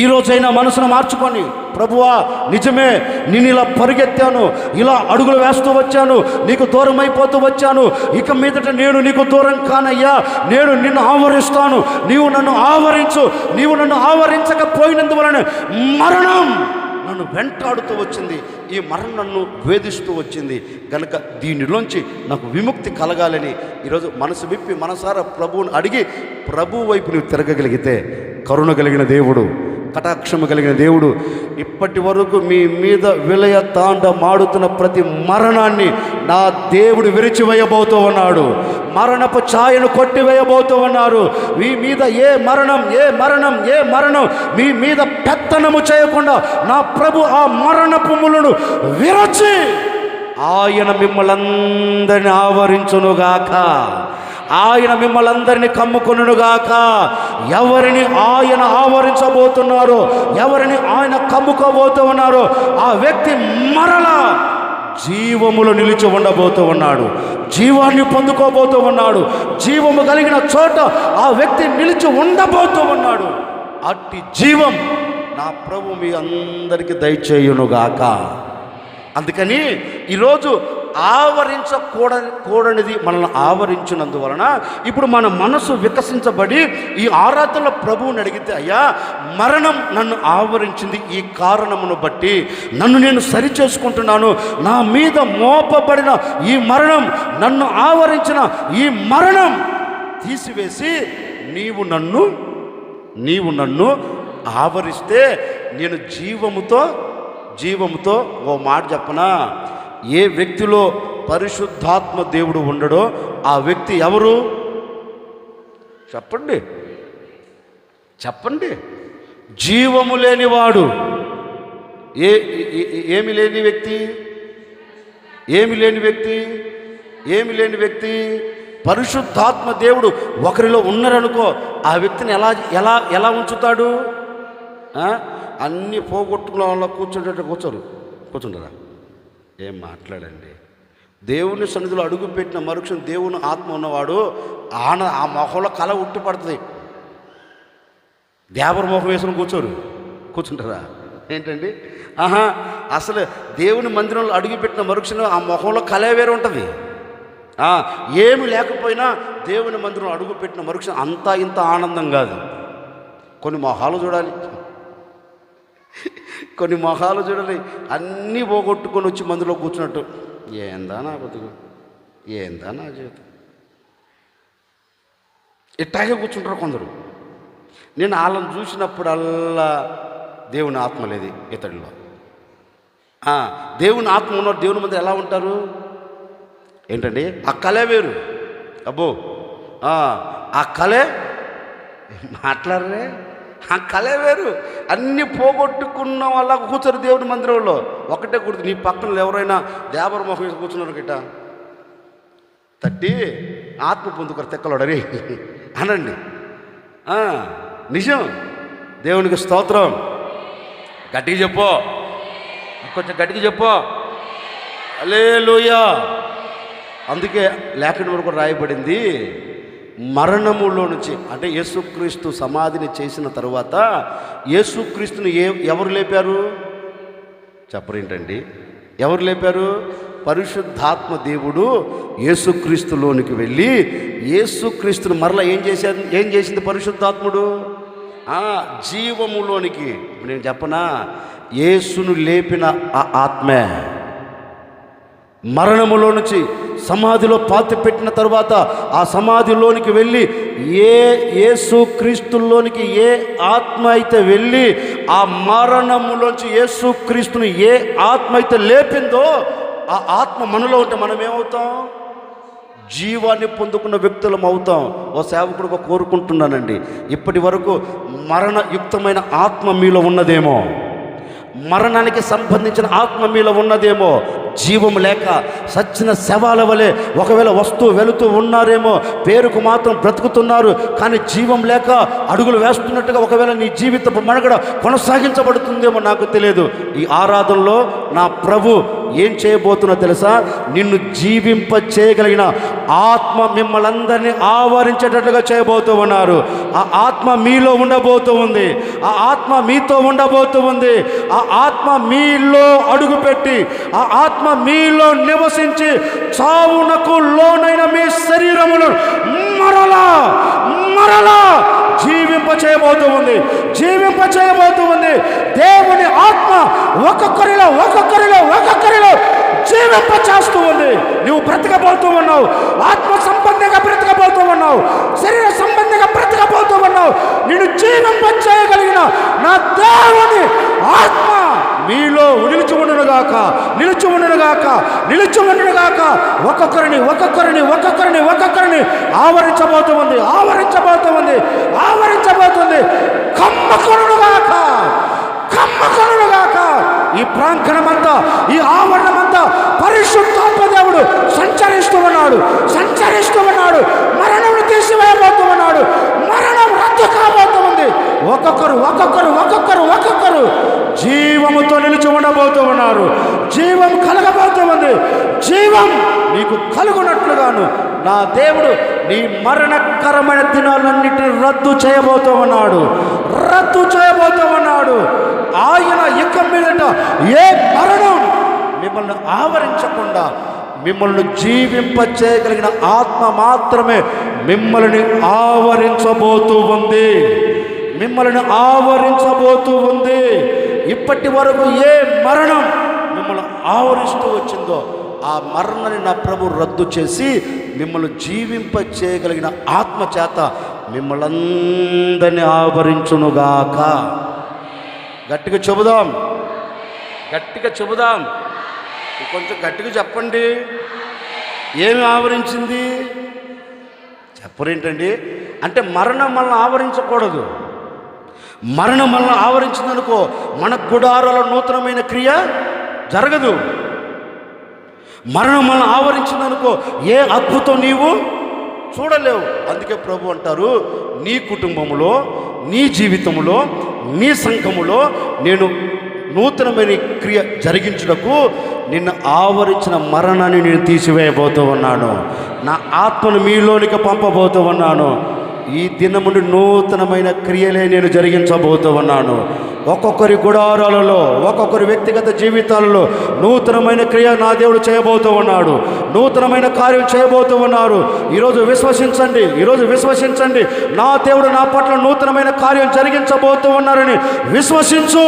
ఈరోజైనా మనసును మార్చుకొని, ప్రభువా నిజమే, నేను ఇలా పరిగెత్తాను, ఇలా అడుగులు వేస్తూ వచ్చాను, నీకు దూరం అయిపోతూ వచ్చాను, ఇక మీదట నేను నీకు దూరం కానయ్యా, నేను నిన్ను ఆవరిస్తాను, నీవు నన్ను ఆవరించు. నీవు నన్ను ఆవరించకపోయినందువలన మరణం నన్ను వెంటాడుతూ వచ్చింది, ఈ మరణం నన్ను వేధిస్తూ వచ్చింది గనక దీనిలోంచి నాకు విముక్తి కలగాలని ఈరోజు మనసు విప్పి మనసారా ప్రభువుని అడిగి ప్రభు వైపు నువ్వు తిరగగలిగితే కరుణ కలిగిన దేవుడు, కటాక్షము కలిగిన దేవుడు ఇప్పటి వరకు మీ మీద విలయ తాండమాడుతున్న ప్రతి మరణాన్ని నా దేవుడు విరిచివేయబోతూ ఉన్నాడు. మరణపు ఛాయను కొట్టివేయబోతూ ఉన్నారు. మీ మీద ఏ మరణం మీ మీద పెత్తనము చేయకుండా నా ప్రభు ఆ మరణపు ములను విరచి ఆయన మిమ్మల్ందరినీ ఆవరించునుగాక, ఆయన మిమ్మల్ందరినీ కమ్ముకొనుగాక. ఎవరిని ఆయన ఆవరించబోతున్నారో, ఎవరిని ఆయన కమ్ముకోబోతూ ఉన్నారో ఆ వ్యక్తి మరలా జీవములో నిలిచి ఉండబోతూ ఉన్నాడు. జీవాన్ని పొందుకోబోతూ ఉన్నాడు. జీవము కలిగిన చోట ఆ వ్యక్తి నిలిచి ఉండబోతూ ఉన్నాడు. అట్టి జీవం నా ప్రభు మీ అందరికీ దయచేయునుగాక. అందుకని ఈరోజు ఆవరించకూడనిది మనల్ని ఆవరించినందువలన ఇప్పుడు మన మనసు వికసించబడి ఈ ఆరాధనలో ప్రభువుని అడిగితే, అయ్యా మరణం నన్ను ఆవరించింది, ఈ కారణమును బట్టి నన్ను నేను సరి చేసుకుంటున్నాను. నా మీద మోపబడిన ఈ మరణం, నన్ను ఆవరించిన ఈ మరణం తీసివేసి నీవు నన్ను ఆవరిస్తే నేను జీవముతో ఓ మాట చెప్పనా, ఏ వ్యక్తిలో పరిశుద్ధాత్మ దేవుడు ఉండడో ఆ వ్యక్తి ఎవరు? చెప్పండి. జీవము లేనివాడు. ఏమి లేని వ్యక్తి పరిశుద్ధాత్మ దేవుడు ఒకరిలో ఉన్నారనుకో, ఆ వ్యక్తిని ఎలా ఉంచుతాడు? అన్నీ పోగొట్టుకున్న వాళ్ళ కూర్చుంటారా? ఏం మాట్లాడండి. దేవుని సన్నిధిలో అడుగు పెట్టిన మరుక్షణం దేవుని ఆత్మ ఉన్నవాడు ఆ మొహంలో కళ ఉట్టి పడుతుంది. దేవర మొహం వేసుకుని కూర్చుంటారా? ఏంటండి? అసలు దేవుని మందిరంలో అడుగు పెట్టిన మరుక్షణం ఆ మొహంలో కళ వేరే ఉంటుంది. ఏమి లేకపోయినా దేవుని మందిరంలో అడుగు పెట్టిన మరుక్షణం అంతా ఇంత ఆనందం కాదు. కొన్ని మొహాలు చూడాలి, అన్నీ పోగొట్టుకొని వచ్చి మందులో కూర్చున్నట్టు. ఏందా నా బతుకు, ఏందా నా జీవితం, ఇట్టాగే కూర్చుంటారు కొందరు. నేను వాళ్ళని చూసినప్పుడల్లా దేవుని ఆత్మ లేదు ఇతడిలో. దేవుని ఆత్మ ఉన్న దేవుని మంది ఎలా ఉంటారు ఏంటండి? ఆ కళే వేరు. అబ్బో ఆ కళే మాట్లాడరే, ఆ కళే వేరు. అన్నీ పోగొట్టుకున్న వాళ్ళ కూర్చోరు దేవుని మందిరంలో. ఒకటే గుర్తు, నీ పక్కన ఎవరైనా దేవర మొహం వేసి కూర్చున్నారు గిట్ట తట్టి ఆత్మ పొందుకరు తెక్కలోడరి అనండి. నిజం. దేవునికి స్తోత్రం. గట్టిగా చెప్పు, కొంచెం గట్టిగా చెప్పు. హల్లెలూయా. అందుకే లేఖనం వరకు రాయబడింది, మరణములో నుంచి, అంటే యేసుక్రీస్తు సమాధిని చేసిన తరువాత యేసుక్రీస్తుని ఎవరు లేపారు? చెప్పరేంటండి? ఎవరు లేపారు? పరిశుద్ధాత్మ దేవుడు యేసుక్రీస్తులోనికి వెళ్ళి యేసుక్రీస్తుని మరలా ఏం చేసింది పరిశుద్ధాత్ముడు? జీవములోనికి. నేను చెప్పనా, యేసును లేపిన ఆ ఆత్మే మరణములో నుంచి సమాధిలో పాతి పెట్టిన తరువాత ఆ సమాధిలోనికి వెళ్ళి యేసుక్రీస్తులోనికి ఏ ఆత్మ అయితే వెళ్ళి ఆ మరణములోంచి యేసుక్రీస్తుని ఏ ఆత్మ అయితే లేపిందో ఆ ఆత్మ మనలో ఉంటే మనం ఏమవుతాం? జీవాన్ని పొందుకున్న వ్యక్తులం అవుతాం. ఓ సేవకుడుగా కోరుకుంటున్నానండి, ఇప్పటి వరకు మరణయుక్తమైన ఆత్మ మీలో ఉన్నదేమో, మరణానికి సంబంధించిన ఆత్మ మీలో ఉన్నదేమో, జీవం లేక సచ్చిన శవాల వలె ఒకవేళ వస్తూ వెళుతూ ఉన్నారేమో, పేరుకు మాత్రం బ్రతుకుతున్నారు కానీ జీవం లేక అడుగులు వేస్తున్నట్టుగా ఒకవేళ నీ జీవితపు మనుగడ కొనసాగించబడుతుందేమో నాకు తెలియదు. ఈ ఆరాధనలో నా ప్రభు ఏం చేయబోతున్నా తెలుసా? నిన్ను జీవింప చేయగలిగిన ఆత్మ మిమ్మల్ని అందరినీ ఆవరించేటట్లుగా చేయబోతూ ఉన్నారు. ఆ ఆత్మ మీలో ఉండబోతూ ఉంది. ఆ ఆత్మ మీతో ఉండబోతూ ఉంది. ఆ ఆత్మ మీలో అడుగుపెట్టి ఆ ఆత్మ మీలో నివసించి చావునకు లోనైన మీ శరీరమును మరలా జీవింప చేయబోతూ ఉంది. దేవుని ఆత్మ ఒక్కొక్కరిలో జీవింప చేస్తూ ఉంది. నువ్వు బ్రతకబోతూ ఉన్నావు, ఆత్మ సంబంధంగా బ్రతకబోతూ ఉన్నావు, శరీర సంబంధంగా బ్రతకబోతూ ఉన్నావు. నిన్ను జీవింప చేయగలిగిన నా ఆత్మ మీలో నిలిచి ఉండునుగాక, నిలిచి ఉండునుగాక, నిలిచి ఉండునుగాక. ఒక్కొక్కరిని ఒక్కొక్కరిని ఒక్కొక్కరిని ఒక్కొక్కరిని ఆవరించబోతుంది, ఆవరించబోతుంది, ఆవరించబోతుంది. కమ్మకొనుగాక, కమ్మకొనుగాక. ఈ ప్రాంగణమంతా, ఈ ఆవరణమంతా పరిశుద్ధాత్మ దేవుడు సంచరిస్తూ ఉన్నాడు, సంచరిస్తూ ఉన్నాడు. మరణం తీసివేయబోతూ ఉన్నాడు, మరణం రద్దు కాబోతుంది. ఒక్కొక్కరు ఒక్కొక్కరు ఒక్కొక్కరు ఒక్కొక్కరు జీవముతో నిలిచి ఉండబోతూ ఉన్నారు. జీవం కలగబోతూ ఉంది. జీవం నీకు కలుగునట్లుగాను నా దేవుడు నీ మరణకరమైన దినాలన్నిటిని రద్దు చేయబోతూ ఉన్నాడు, రద్దు చేయబోతూ ఉన్నాడు. ఆయన ఇక మీదట ఏ మరణం మిమ్మల్ని ఆవరించకుండా మిమ్మల్ని జీవింపచేయగలిగిన ఆత్మ మాత్రమే మిమ్మల్ని ఆవరించబోతూ ఉంది, మిమ్మల్ని ఆవరించబోతూ ఉంది. ఇప్పటి వరకు ఏ మరణం మిమ్మల్ని ఆవరిస్తూ వచ్చిందో ఆ మరణాన్ని నా ప్రభు రద్దు చేసి మిమ్మల్ని జీవింపచేయగలిగిన ఆత్మ చేత మిమ్మల్ని అందరినీ ఆవరించునుగాక. గట్టిగా చెబుదాం, గట్టిగా చెబుదాం. కొంచెం గట్టిగా చెప్పండి. ఏమి ఆవరించింది చెప్పరేంటండి? అంటే మరణం మనల్ని ఆవరించకూడదు. మరణం మనల్ని ఆవరించిందనుకో మన గుడారాల నూతనమైన క్రియ జరగదు. మరణం మనల్ని ఆవరించిందనుకో ఏ అద్భుతం నీవు చూడలేవు. అందుకే ప్రభు అంటారు, నీ కుటుంబంలో, నీ జీవితంలో, నీ సంఘములో నేను నూతనమైన క్రియ జరిగించుటకు నిన్ను ఆవరించిన మరణాన్ని నేను తీసివేయబోతూ ఉన్నాను. నా ఆత్మను మీలోనికి పంపబోతూ ఉన్నాను. ఈ దినం నుండి నూతనమైన క్రియలే నేను జరిగించబోతూ ఉన్నాను. ఒక్కొక్కరి గుడారాలలో, ఒక్కొక్కరి వ్యక్తిగత జీవితాలలో నూతనమైన క్రియ నా దేవుడు చేయబోతూ ఉన్నాడు, నూతనమైన కార్యం చేయబోతూ ఉన్నారు. ఈరోజు విశ్వసించండి, ఈరోజు విశ్వసించండి. నా దేవుడు నా పట్ల నూతనమైన కార్యం జరిగించబోతూ ఉన్నారని విశ్వసించు.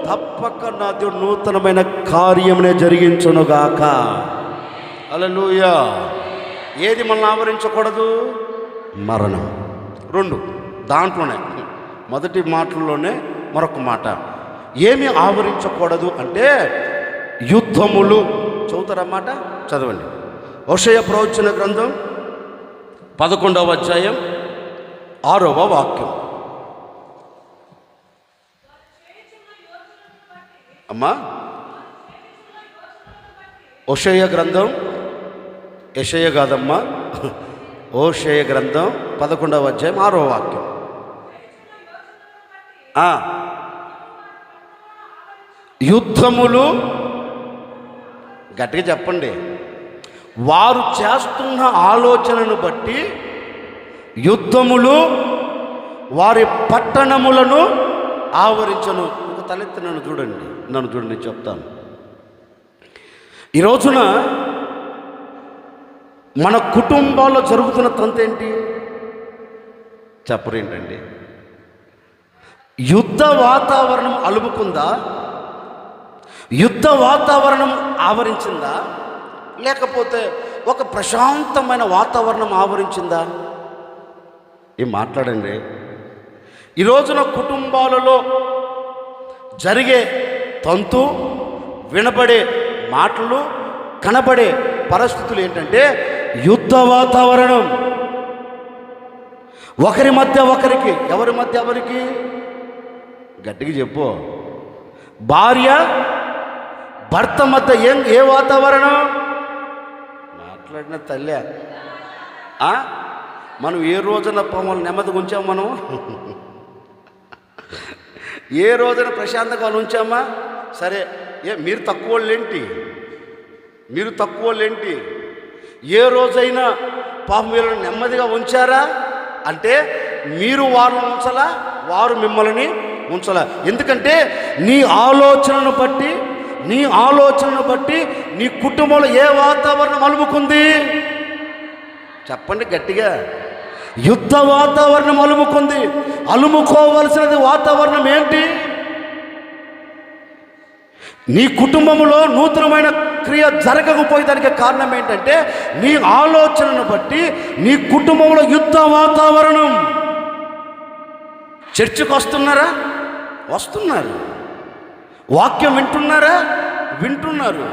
తప్పక నా దేవుడు నూతనమైన కార్యమునే జరిగించునుగాక. హల్లెలూయా. ఏది మనల్ని ఆవరించకూడదు? మరణం. రెండు దాంట్లోనే మొదటి మాటల్లోనే మరొక మాట. ఏమి ఆవరించకూడదు అంటే యుద్ధములు. చదువుతారన్నమాట, చదవండి. హోషేయ ప్రవచన గ్రంథం 11వ అధ్యాయం 6వ వాక్యం. అమ్మా, హోషేయ గ్రంథం, యెషయా కాదమ్మా, హోషేయ గ్రంథం 11వ అధ్యాయం 6వ వాక్యం. యుద్ధములు, గట్టిగా చెప్పండి, వారు చేస్తున్న ఆలోచనను బట్టి యుద్ధములు వారి పట్టణములను ఆవరించను. ఒక తలెత్తి నన్ను చూడండి, నన్ను చూడండి, చెప్తాను. ఈ రోజున మన కుటుంబాల్లో జరుగుతున్న తంతు ఏంటి చెప్పరేంటండి? యుద్ధ వాతావరణం అలుముకుందా? యుద్ధ వాతావరణం ఆవరించిందా? లేకపోతే ఒక ప్రశాంతమైన వాతావరణం ఆవరించిందా? ఏం మాట్లాడండి. ఈ రోజున కుటుంబాలలో జరిగే తంతు, వినబడే మాటలు, కనబడే పరిస్థితులు ఏంటంటే యుద్ధ వాతావరణం. ఒకరి మధ్య ఒకరికి, ఎవరి మధ్య ఎవరికి? గట్టిగా చెప్పు. భార్య భర్త మధ్య ఏ వాతావరణం? మాట్లాడిన తల్లే. మనం ఏ రోజున మమ్మల్ని నెమ్మదిగా ఉంచాము? మనం ఏ రోజున ప్రశాంతంగా ఉంచామా? సరే, మీరు తక్కువ వాళ్ళేంటి? మీరు తక్కువ వాళ్ళేంటి? ఏ రోజైనా పాపం మీరు నెమ్మదిగా ఉంచారా అంటే మీరు వారిని ఉంచలా, వారు మిమ్మల్ని ఉంచలా. ఎందుకంటే నీ ఆలోచనను బట్టి, నీ ఆలోచనను బట్టి నీ కుటుంబంలో ఏ వాతావరణం అలుముకుంది చెప్పండి గట్టిగా. యుద్ధ వాతావరణం అలుముకుంది. అలుముకోవలసినది వాతావరణం ఏంటి? నీ కుటుంబంలో నూతనమైన క్రియ జరగకపోయేదానికి కారణం ఏంటంటే నీ ఆలోచనను బట్టి నీ కుటుంబంలో యుద్ధ వాతావరణం. చర్చికి వస్తున్నారా? వస్తున్నారు. వాక్యం వింటున్నారా? వింటున్నారు.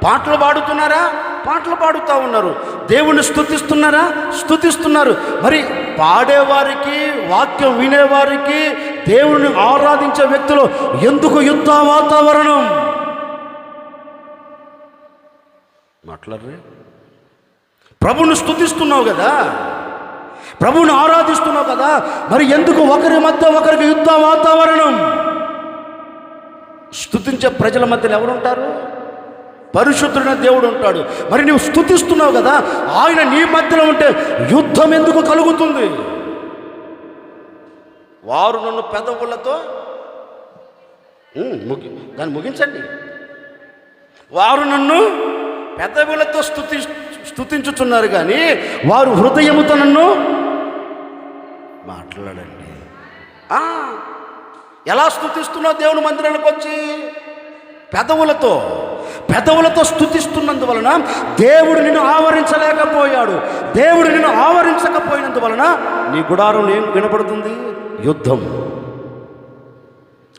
పాటలు పాడుతున్నారా? పాటలు పాడుతూ ఉన్నారు. దేవుణ్ణి స్తుతిస్తున్నారా? స్తుతిస్తున్నారు. మరి పాడేవారికి, వాక్యం వినేవారికి, దేవుణ్ణి ఆరాధించే వ్యక్తులు ఎందుకు యుద్ధ వాతావరణం? మాట్లాడరే? ప్రభువుని స్తుతిస్తున్నావు కదా, ప్రభువుని ఆరాధిస్తున్నావు కదా, మరి ఎందుకు ఒకరి మధ్య ఒకరికి యుద్ధ వాతావరణం? స్తుతించే ప్రజల మధ్యలో ఎవరుంటారు? పరిశుద్ధుడైన దేవుడు ఉంటాడు. మరి నువ్వు స్తుతిస్తున్నావు కదా, ఆయన నీ మధ్యలో ఉంటే యుద్ధం ఎందుకు కలుగుతుంది? వారు నన్ను పెదవులతో దాన్ని ముగించండి. వారు నన్ను పెదవులతో స్తుతించుచున్నారు కానీ వారు హృదయముతో నన్ను మాట్లాడండి. ఎలా స్తుతిస్తున్నావు దేవుని మందిరానికి వచ్చి? పెదవులతో స్తుతిస్తున్నందువలన దేవుడు నిన్ను ఆవరించలేకపోయాడు. దేవుడు నిన్ను ఆవరించకపోయినందువలన నీ గుడారం ఏం వినపడుతుంది? యుద్ధం.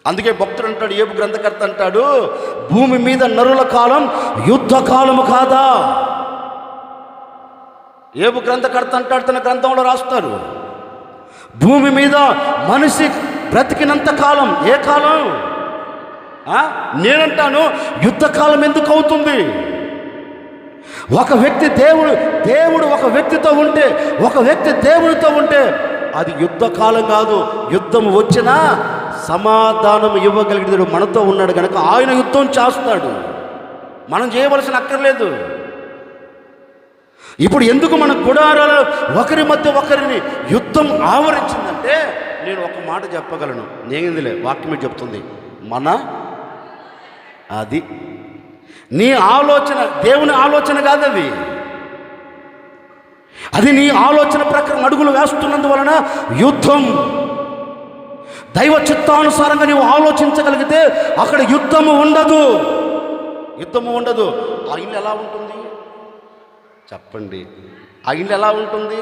అందుకే భక్తుడు అంటాడు, యోబు గ్రంథకర్త అంటాడు, భూమి మీద నరుల కాలం యుద్ధ కాలము కాదా? యోబు గ్రంథకర్త అంటాడు, తన గ్రంథంలో రాస్తారు, భూమి మీద మనిషి బ్రతికినంత కాలం ఏ కాలం? నేనంటాను, యుద్ధకాలం ఎందుకు అవుతుంది? ఒక వ్యక్తి దేవుడు ఒక వ్యక్తితో ఉంటే, ఒక వ్యక్తి దేవునితో ఉంటే అది యుద్ధకాలం కాదు. యుద్ధం వచ్చినా సమాధానం ఇవ్వగలిగిన మనతో ఉన్నాడు కనుక ఆయన యుద్ధం చేస్తాడు. మనం చేయవలసిన అక్కర్లేదు. ఇప్పుడు ఎందుకు మన గుడారాలు ఒకరి మధ్య ఒకరిని యుద్ధం ఆవరించిందంటే, నేను ఒక మాట చెప్పగలను, నేనేందిలే వాక్యమే చెప్తుంది, అది నీ ఆలోచన, దేవుని ఆలోచన కాదు అది నీ ఆలోచన ప్రకారం అడుగులు వేస్తున్నందువలన యుద్ధం. దైవ చిత్తానుసారంగా నీవు ఆలోచించగలిగితే అక్కడ యుద్ధము ఉండదు. ఆ ఇల్లు ఎలా ఉంటుంది చెప్పండి? ఆ ఇల్లు ఎలా ఉంటుంది?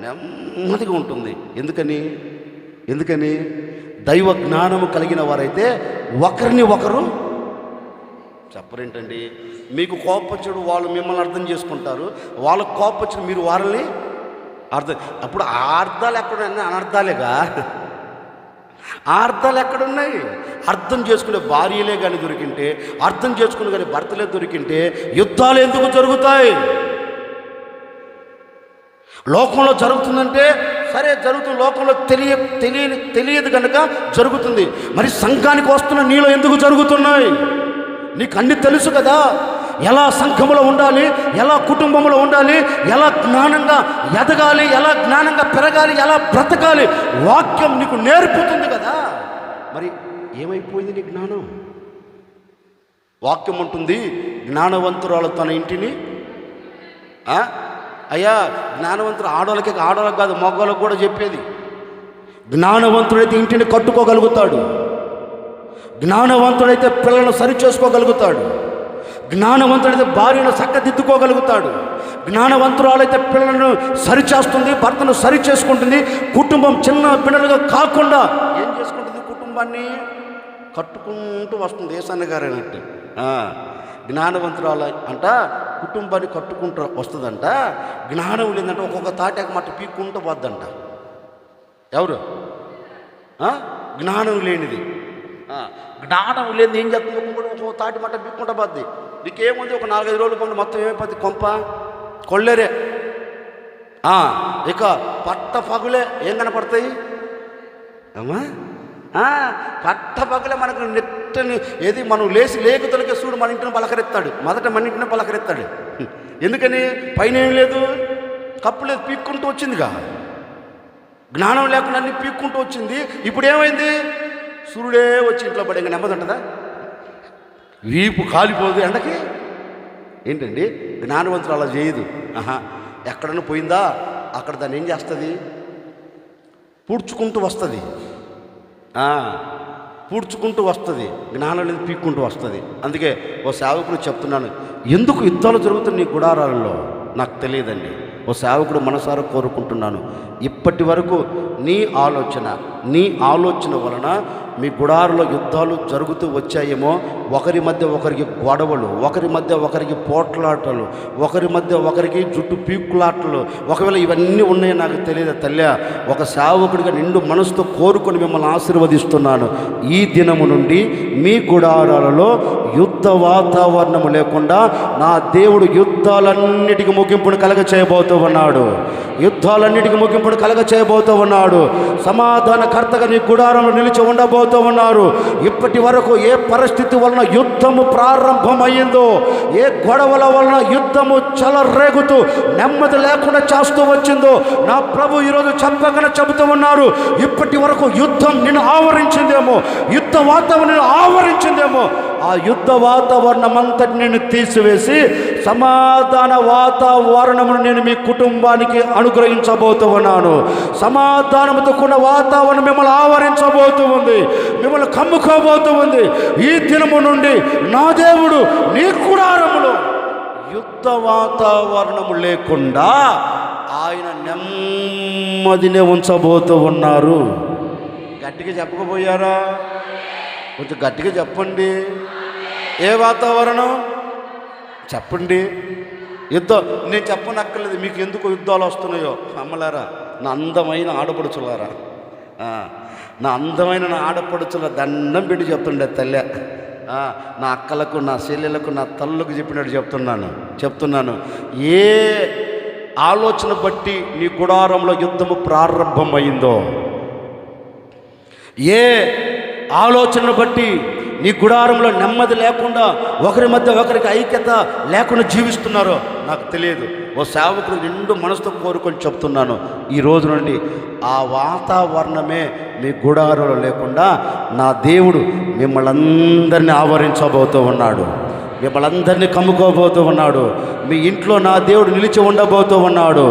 నెమ్మదిగా ఉంటుంది. ఎందుకని దైవ జ్ఞానము కలిగిన వారైతే ఒకరిని ఒకరు చెప్పరేంటండి? మీకు కోపచ్చుడు వాళ్ళు మిమ్మల్ని అర్థం చేసుకుంటారు, వాళ్ళకు కోపచ్చుడు మీరు వారిని అప్పుడు ఆ అర్థాలు ఎక్కడున్నాయి? అనర్థాలేగా. ఆ అర్థాలు ఎక్కడున్నాయి? అర్థం చేసుకునే భార్యలే కానీ దొరికింటే, అర్థం చేసుకునే కానీ భర్తలే దొరికింటే యుద్ధాలు ఎందుకు జరుగుతాయి? లోకంలో జరుగుతుందంటే సరే జరుగుతుంది, లోకంలో తెలియదు కనుక జరుగుతుంది. మరి సంఘానికి వస్తున్న నీలో ఎందుకు జరుగుతున్నాయి? నీకు అన్ని తెలుసు కదా, ఎలా సంఘములో ఉండాలి, ఎలా కుటుంబంలో ఉండాలి, ఎలా జ్ఞానంగా ఎదగాలి, ఎలా జ్ఞానంగా పెరగాలి, ఎలా బ్రతకాలి, వాక్యం నీకు నేర్పుతుంది కదా. మరి ఏమైపోయింది నీ జ్ఞానం? వాక్యం ఉంటుంది, జ్ఞానవంతురాలు తన ఇంటిని అయ్యా జ్ఞానవంతుడు ఆడవాళ్ళకి కాదు, మగవాళ్ళకి కూడా చెప్పేది, జ్ఞానవంతుడైతే ఇంటిని కట్టుకోగలుగుతాడు, జ్ఞానవంతుడైతే పిల్లలను సరి చేసుకోగలుగుతాడు, జ్ఞానవంతుడైతే భార్యను చక్కదిద్దుకోగలుగుతాడు, జ్ఞానవంతురాలైతే పిల్లలను సరిచేస్తుంది, భర్తను సరి చేసుకుంటుంది, కుటుంబం చిన్న పిల్లలుగా కాకుండా ఏం చేసుకుంటుంది? కుటుంబాన్ని కట్టుకుంటూ వస్తుంది. ఏసన్న గారు అన్నట్టు జ్ఞానవంతురాలు అంట కుటుంబాన్ని కట్టుకుంటూ వస్తుందంట. జ్ఞానం లేదంటే ఒక్కొక్క తాటాక మట్ట పీక్కుంటూ పోద్దంట. ఎవరు? జ్ఞానం లేనిది. జ్ఞానం లేనిది ఏం చేస్తుంది? ఒక్కొక్క తాటి మట్ట పీక్కుంటూ పోద్ది. నీకేముంది? ఒక 4-5 రోజులు పండు మొత్తం ఏమైపోద్ది? కొంప కొల్లేరే. ఇక పట్ట పగులే ఏం కనపడతాయి అమ్మా? పట్ట పగులే మనకు నెట్టని ఏది మనం లేకుతలకే చూడు మన ఇంటిని పలకరెత్తాడు. మొదట మన ఇంటిని పలకరెత్తాడు. ఎందుకని? పైన ఏం లేదు, కప్పు లేదు, పీక్కుంటూ వచ్చిందిగా. జ్ఞానం లేకుండా అన్ని పీక్కుంటూ వచ్చింది. ఇప్పుడు ఏమైంది? సూర్యుడే వచ్చి ఇంట్లో పడి ఇంకా నెమ్మది ఉంటుందా? వీపు కాలిపోదు ఎండకి. ఏంటండి? జ్ఞానవంతులు అలా చేయదు. ఎక్కడన్నా పోయిందా అక్కడ దాన్ని ఏం చేస్తుంది? పూడ్చుకుంటూ వస్తుంది. జ్ఞానం లేదు, పీక్కుంటూ వస్తుంది. అందుకే ఓ సేవకుడు చెప్తున్నాను, ఎందుకు యుద్ధాలు జరుగుతున్నాయి నీ గుడారాలలో నాకు తెలియదండి. ఓ సేవకుడు మనసారా కోరుకుంటున్నాను, ఇప్పటి వరకు నీ ఆలోచన వలన మీ గుడారులో యుద్ధాలు జరుగుతూ వచ్చాయేమో. ఒకరి మధ్య ఒకరికి గొడవలు, ఒకరి మధ్య ఒకరికి పోట్లాటలు, ఒకరి మధ్య ఒకరికి జుట్టు పీక్కులాటలు. ఒకవేళ ఇవన్నీ ఉన్నాయో నాకు తెలియదు తల్లి. ఒక సేవకుడిగా నిండు మనసుతో కోరుకొని మిమ్మల్ని ఆశీర్వదిస్తున్నాను. ఈ దినము నుండి మీ గుడారాలలో యుద్ధ వాతావరణము లేకుండా నా దేవుడు యుద్ధాలన్నిటికీ ముగింపును కలగ చేయబోతూ ఉన్నాడు. యుద్ధాలన్నిటికీ ముగింపును కలగ చేయబోతూ ఉన్నాడు. సమాధానకర్తగా నీ గుడారంలో నిలిచి ఉండబోతూ ఉన్నారు. ఇప్పటి వరకు ఏ పరిస్థితి వలన యుద్ధము ప్రారంభమైందో, ఏ గొడవల వలన యుద్ధము చెలరేగుతూ నెమ్మది లేకుండా చేస్తూ వచ్చిందో, నా ప్రభు ఈరోజు చెప్పకనే చెబుతూ ఉన్నారు. ఇప్పటి వరకు యుద్ధం నిన్ను ఆవరించిందేమో, యుద్ధ వాతావరణం నిన్ను ఆవరించిందేమో. ఆ యుద్ధ వాతావరణం అంతటి నేను తీసివేసి సమాధాన వాతావరణమును నేను మీ కుటుంబానికి అనుగ్రహించబోతూ ఉన్నాను. సమాధానముతో కూడిన వాతావరణం మిమ్మల్ని ఆవరించబోతూ ఉంది, మిమ్మల్ని కమ్ముకోబోతూ ఉంది. ఈ దినము నుండి నా దేవుడు నీ గుడారములో యుద్ధ వాతావరణము లేకుండా ఆయన నెమ్మదినే ఉంచబోతూ ఉన్నారు. గట్టిగా చెప్పకపోయారా? కొంచెం గట్టిగా చెప్పండి. ఏ వాతావరణం చెప్పండి? యుద్ధం. నేను చెప్పనక్కర్లేదు మీకు ఎందుకు యుద్ధాలు వస్తున్నాయో. అమ్మలారా, నా అందమైన ఆడపడుచులారా, నా ఆడపడుచుల దండం పెట్టి చెప్తుండే తల్లి. నా అక్కలకు, నా చెల్లెలకు, నా తల్లులకు చెప్పినట్టు చెప్తున్నాను. ఏ ఆలోచన బట్టి నీ గుడారంలో యుద్ధము ప్రారంభమైందో, ఏ ఆలోచనను బట్టి నీ గుడారంలో నెమ్మది లేకుండా, ఒకరి మధ్య ఒకరికి ఐక్యత లేకుండా జీవిస్తున్నారో నాకు తెలియదు. ఓ సేవకుడు నిండు మనసుతో కోరుకొని చెప్తున్నాను, ఈ రోజు నుండి ఆ వాతావరణమే మీ గుడారంలో లేకుండా నా దేవుడు మిమ్మల్ని అందరినీ ఆవరించబోతూ ఉన్నాడు, మిమ్మల్ని అందరినీ కమ్ముకోబోతూ ఉన్నాడు. మీ ఇంట్లో నా దేవుడు నిలిచి ఉండబోతూ ఉన్నాడు.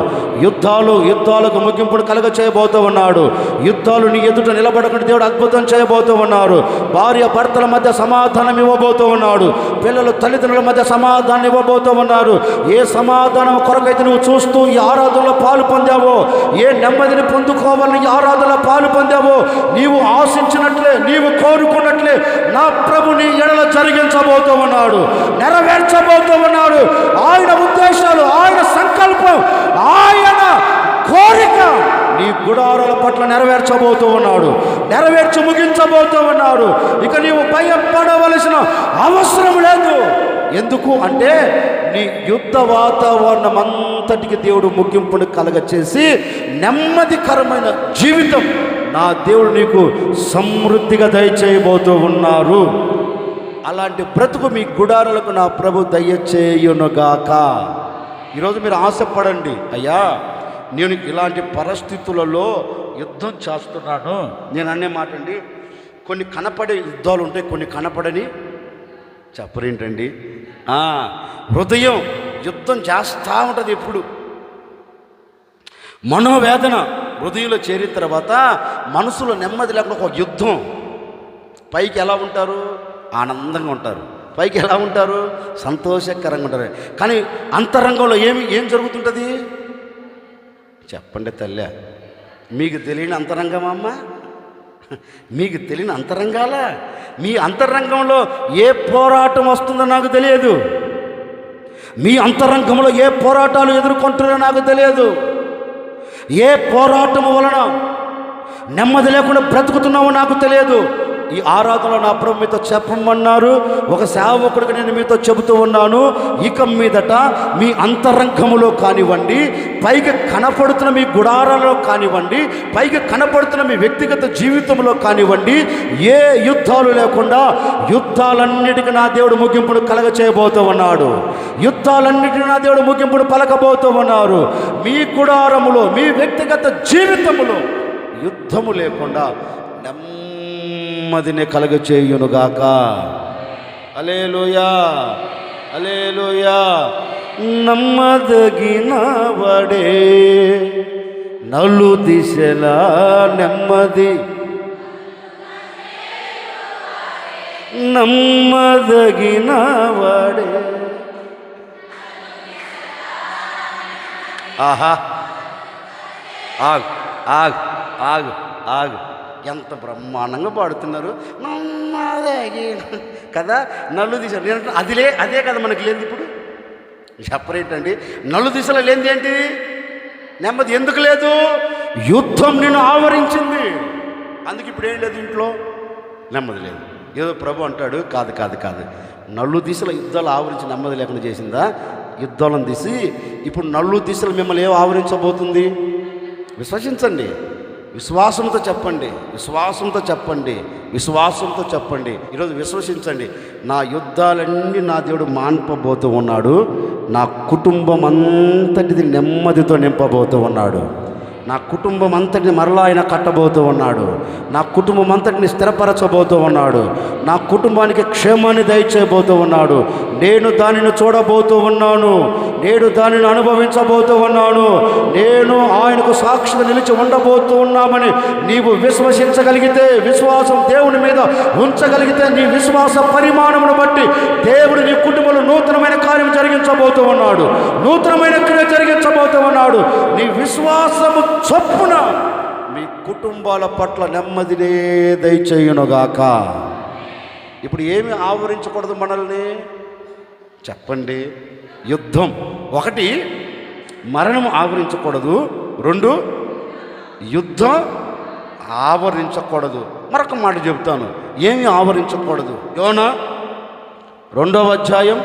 యుద్ధాలకు ముగింపును కలగ చేయబోతూ ఉన్నాడు. యుద్ధాలు నీ ఎదుట నిలబడకుండా దేవుడు అద్భుతం చేయబోతూ ఉన్నారు. భార్య భర్తల మధ్య సమాధానం ఇవ్వబోతూ ఉన్నాడు. పిల్లలు తల్లిదండ్రుల మధ్య సమాధానం ఇవ్వబోతూ ఉన్నారు. ఏ సమాధానం కొరకైతే నువ్వు చూస్తూ ఈ ఆరాధనలో పాలు పొందావో, ఏ నెమ్మదిని పొందుకోవాలని ఈ ఆరాధనలో పాలు పొందావో, నీవు ఆశించినట్లే, నీవు కోరుకున్నట్లే నా ప్రభు నీ ఎడల జరిగించబోతూ ఉన్నాడు, నెరవేర్చబోతూ ఉన్నాడు. ఆయన ఉద్దేశాలు, ఆయన సంకల్పం, ఆయన కోరిక నీ గుడారాల పట్ల నెరవేర్చబోతూ ఉన్నాడు, నెరవేర్చి ముగించబోతూ ఉన్నాడు. ఇక నీవు భయపడవలసిన అవసరం లేదు. ఎందుకు అంటే నీ యుద్ధ వాతావరణం అంతటికి దేవుడు ముగింపుని కలగచేసి నెమ్మదికరమైన జీవితం నా దేవుడు నీకు సమృద్ధిగా దయచేయబోతూ ఉన్నారు. అలాంటి బ్రతుకు మీ గుడారాలకు నా ప్రభు దయచేయునుగాక. ఈరోజు మీరు ఆశపడండి, అయ్యా నేను ఇలాంటి పరిస్థితులలో యుద్ధం చేస్తున్నాను. నేను అనే మాట అండి, కొన్ని కనపడే యుద్ధాలు ఉంటాయి, కొన్ని కనపడని చెప్పరేంటండి. హృదయం యుద్ధం చేస్తూ ఉంటుంది. ఎప్పుడు మనోవేదన హృదయంలో చేరిన తర్వాత మనసులో నెమ్మది లేకుండా ఒక యుద్ధం. పైకి ఎలా ఉంటారు? ఆనందంగా ఉంటారు. పైకి ఎలా ఉంటారు? సంతోషకరంగా ఉంటారు. కానీ అంతరంగంలో ఏం జరుగుతుంటుంది చెప్పండి తల్లి? మీకు తెలియని అంతరంగమా అమ్మ? మీకు తెలియని అంతరంగాల? మీ అంతరంగంలో ఏ పోరాటం వస్తుందో నాకు తెలియదు. మీ అంతరంగంలో ఏ పోరాటాలు ఎదుర్కొంటున్నారో నాకు తెలియదు. ఏ పోరాటం వలన నెమ్మది లేకుండా బ్రతుకుతున్నావో నాకు తెలియదు. ఈ ఆరాధనలో నా ప్రభు మీతో చెప్పమన్నారు. ఒక సేవకుడిగా నేను మీతో చెబుతూ ఉన్నాను, ఇక మీదట మీ అంతరంగములో కానివ్వండి, పైకి కనపడుతున్న మీ గుడారాలలో కానివ్వండి, పైకి కనపడుతున్న మీ వ్యక్తిగత జీవితంలో కానివ్వండి, ఏ యుద్ధాలు లేకుండా యుద్ధాలన్నిటికీ నా దేవుడు ముగింపును కలగ చేయబోతూ ఉన్నాడు. యుద్ధాలన్నిటికీ నా దేవుడు ముగింపును పలకబోతూ ఉన్నారు. మీ గుడారములో, మీ వ్యక్తిగత జీవితములో యుద్ధము లేకుండా నెమ్మదిని కలగచేయునుగాక. హల్లెలూయా, హల్లెలూయా. నమ్మదగిన వాడే నలు దిశలా నెమ్మది, నమ్మదగిన వాడే. ఆహా, ఆగ్ ఆగ్ ఆగు ఆగు, ఎంత బ్రహ్మాండంగా పాడుతున్నారు కదా. నలు దిశ నేను అదే కదా మనకి లేదు ఇప్పుడు. చెప్పరేంటండి, నలు దిశలో లేనిది ఏంటి? నెమ్మది. ఎందుకు లేదు? యుద్ధం నిన్ను ఆవరించింది. అందుకు ఇప్పుడు ఏం లేదు, ఇంట్లో నెమ్మది లేదు. ఏదో ప్రభు అంటాడు, కాదు కాదు కాదు, నలు దిశల యుద్ధాలు ఆవరించి నెమ్మది లేకుండా చేసిందా? యుద్ధాలను తీసి ఇప్పుడు నలు దిశలు మిమ్మల్ని ఏం ఆవరించబోతుంది? విశ్వసించండి, విశ్వాసంతో చెప్పండి, విశ్వాసంతో చెప్పండి, విశ్వాసంతో చెప్పండి. ఈరోజు విశ్వసించండి, నా యుద్ధాలన్నీ నా దేవుడు మాన్పబోతూ ఉన్నాడు. నా కుటుంబం అంతటిది నెమ్మదితో నింపబోతూ ఉన్నాడు. నా కుటుంబం అంతటిని మరలా ఆయన కట్టబోతూ ఉన్నాడు. నా కుటుంబం అంతటిని స్థిరపరచబోతూ ఉన్నాడు. నా కుటుంబానికి క్షేమాన్ని దయచేయబోతూ ఉన్నాడు. నేను దానిని చూడబోతూ ఉన్నాను. నేను దానిని అనుభవించబోతూ ఉన్నాను. నేను ఆయనకు సాక్షిగా నిలిచి ఉండబోతూ ఉన్నామని నీవు విశ్వసించగలిగితే, విశ్వాసం దేవుని మీద ఉంచగలిగితే, నీ విశ్వాస పరిమాణమును బట్టి దేవుడు నీ కుటుంబంలో నూతనమైన కార్యం జరిగించబోతూ ఉన్నాడు. నూతనమైన క్రియ జరిగించబోతూ ఉన్నాడు. నీ విశ్వాసము చొప్పున మీ కుటుంబాల పట్ల నెమ్మదినే దయచేయునుగాక. ఇప్పుడు ఏమి ఆవరించకూడదు మనల్ని? చెప్పండి. యుద్ధం. 1, మరణం ఆవరించకూడదు. 2, యుద్ధం ఆవరించకూడదు. మరొక మాట చెప్తాను, ఏమి ఆవరించకూడదు. యోనా 2వ అధ్యాయం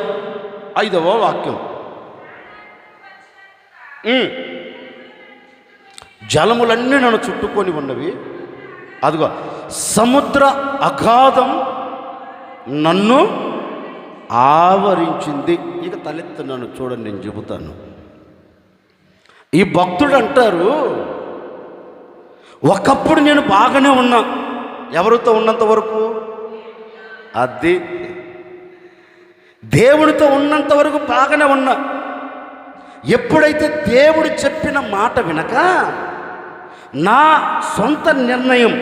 5వ వాక్యం. జలములన్నీ నన్ను చుట్టుకొని ఉన్నవి, అదిగో సముద్ర అగాధం నన్ను ఆవరించింది. ఇక తలెత్తున్నాను చూడండి, నేను చెబుతాను. ఈ భక్తుడు అంటారు, ఒకప్పుడు నేను బాగానే ఉన్నా. ఎవరితో ఉన్నంత వరకు? అది దేవుడితో ఉన్నంత వరకు బాగానే ఉన్నా. ఎప్పుడైతే దేవుడు చెప్పిన మాట వినక నా సొంత నిర్ణయం,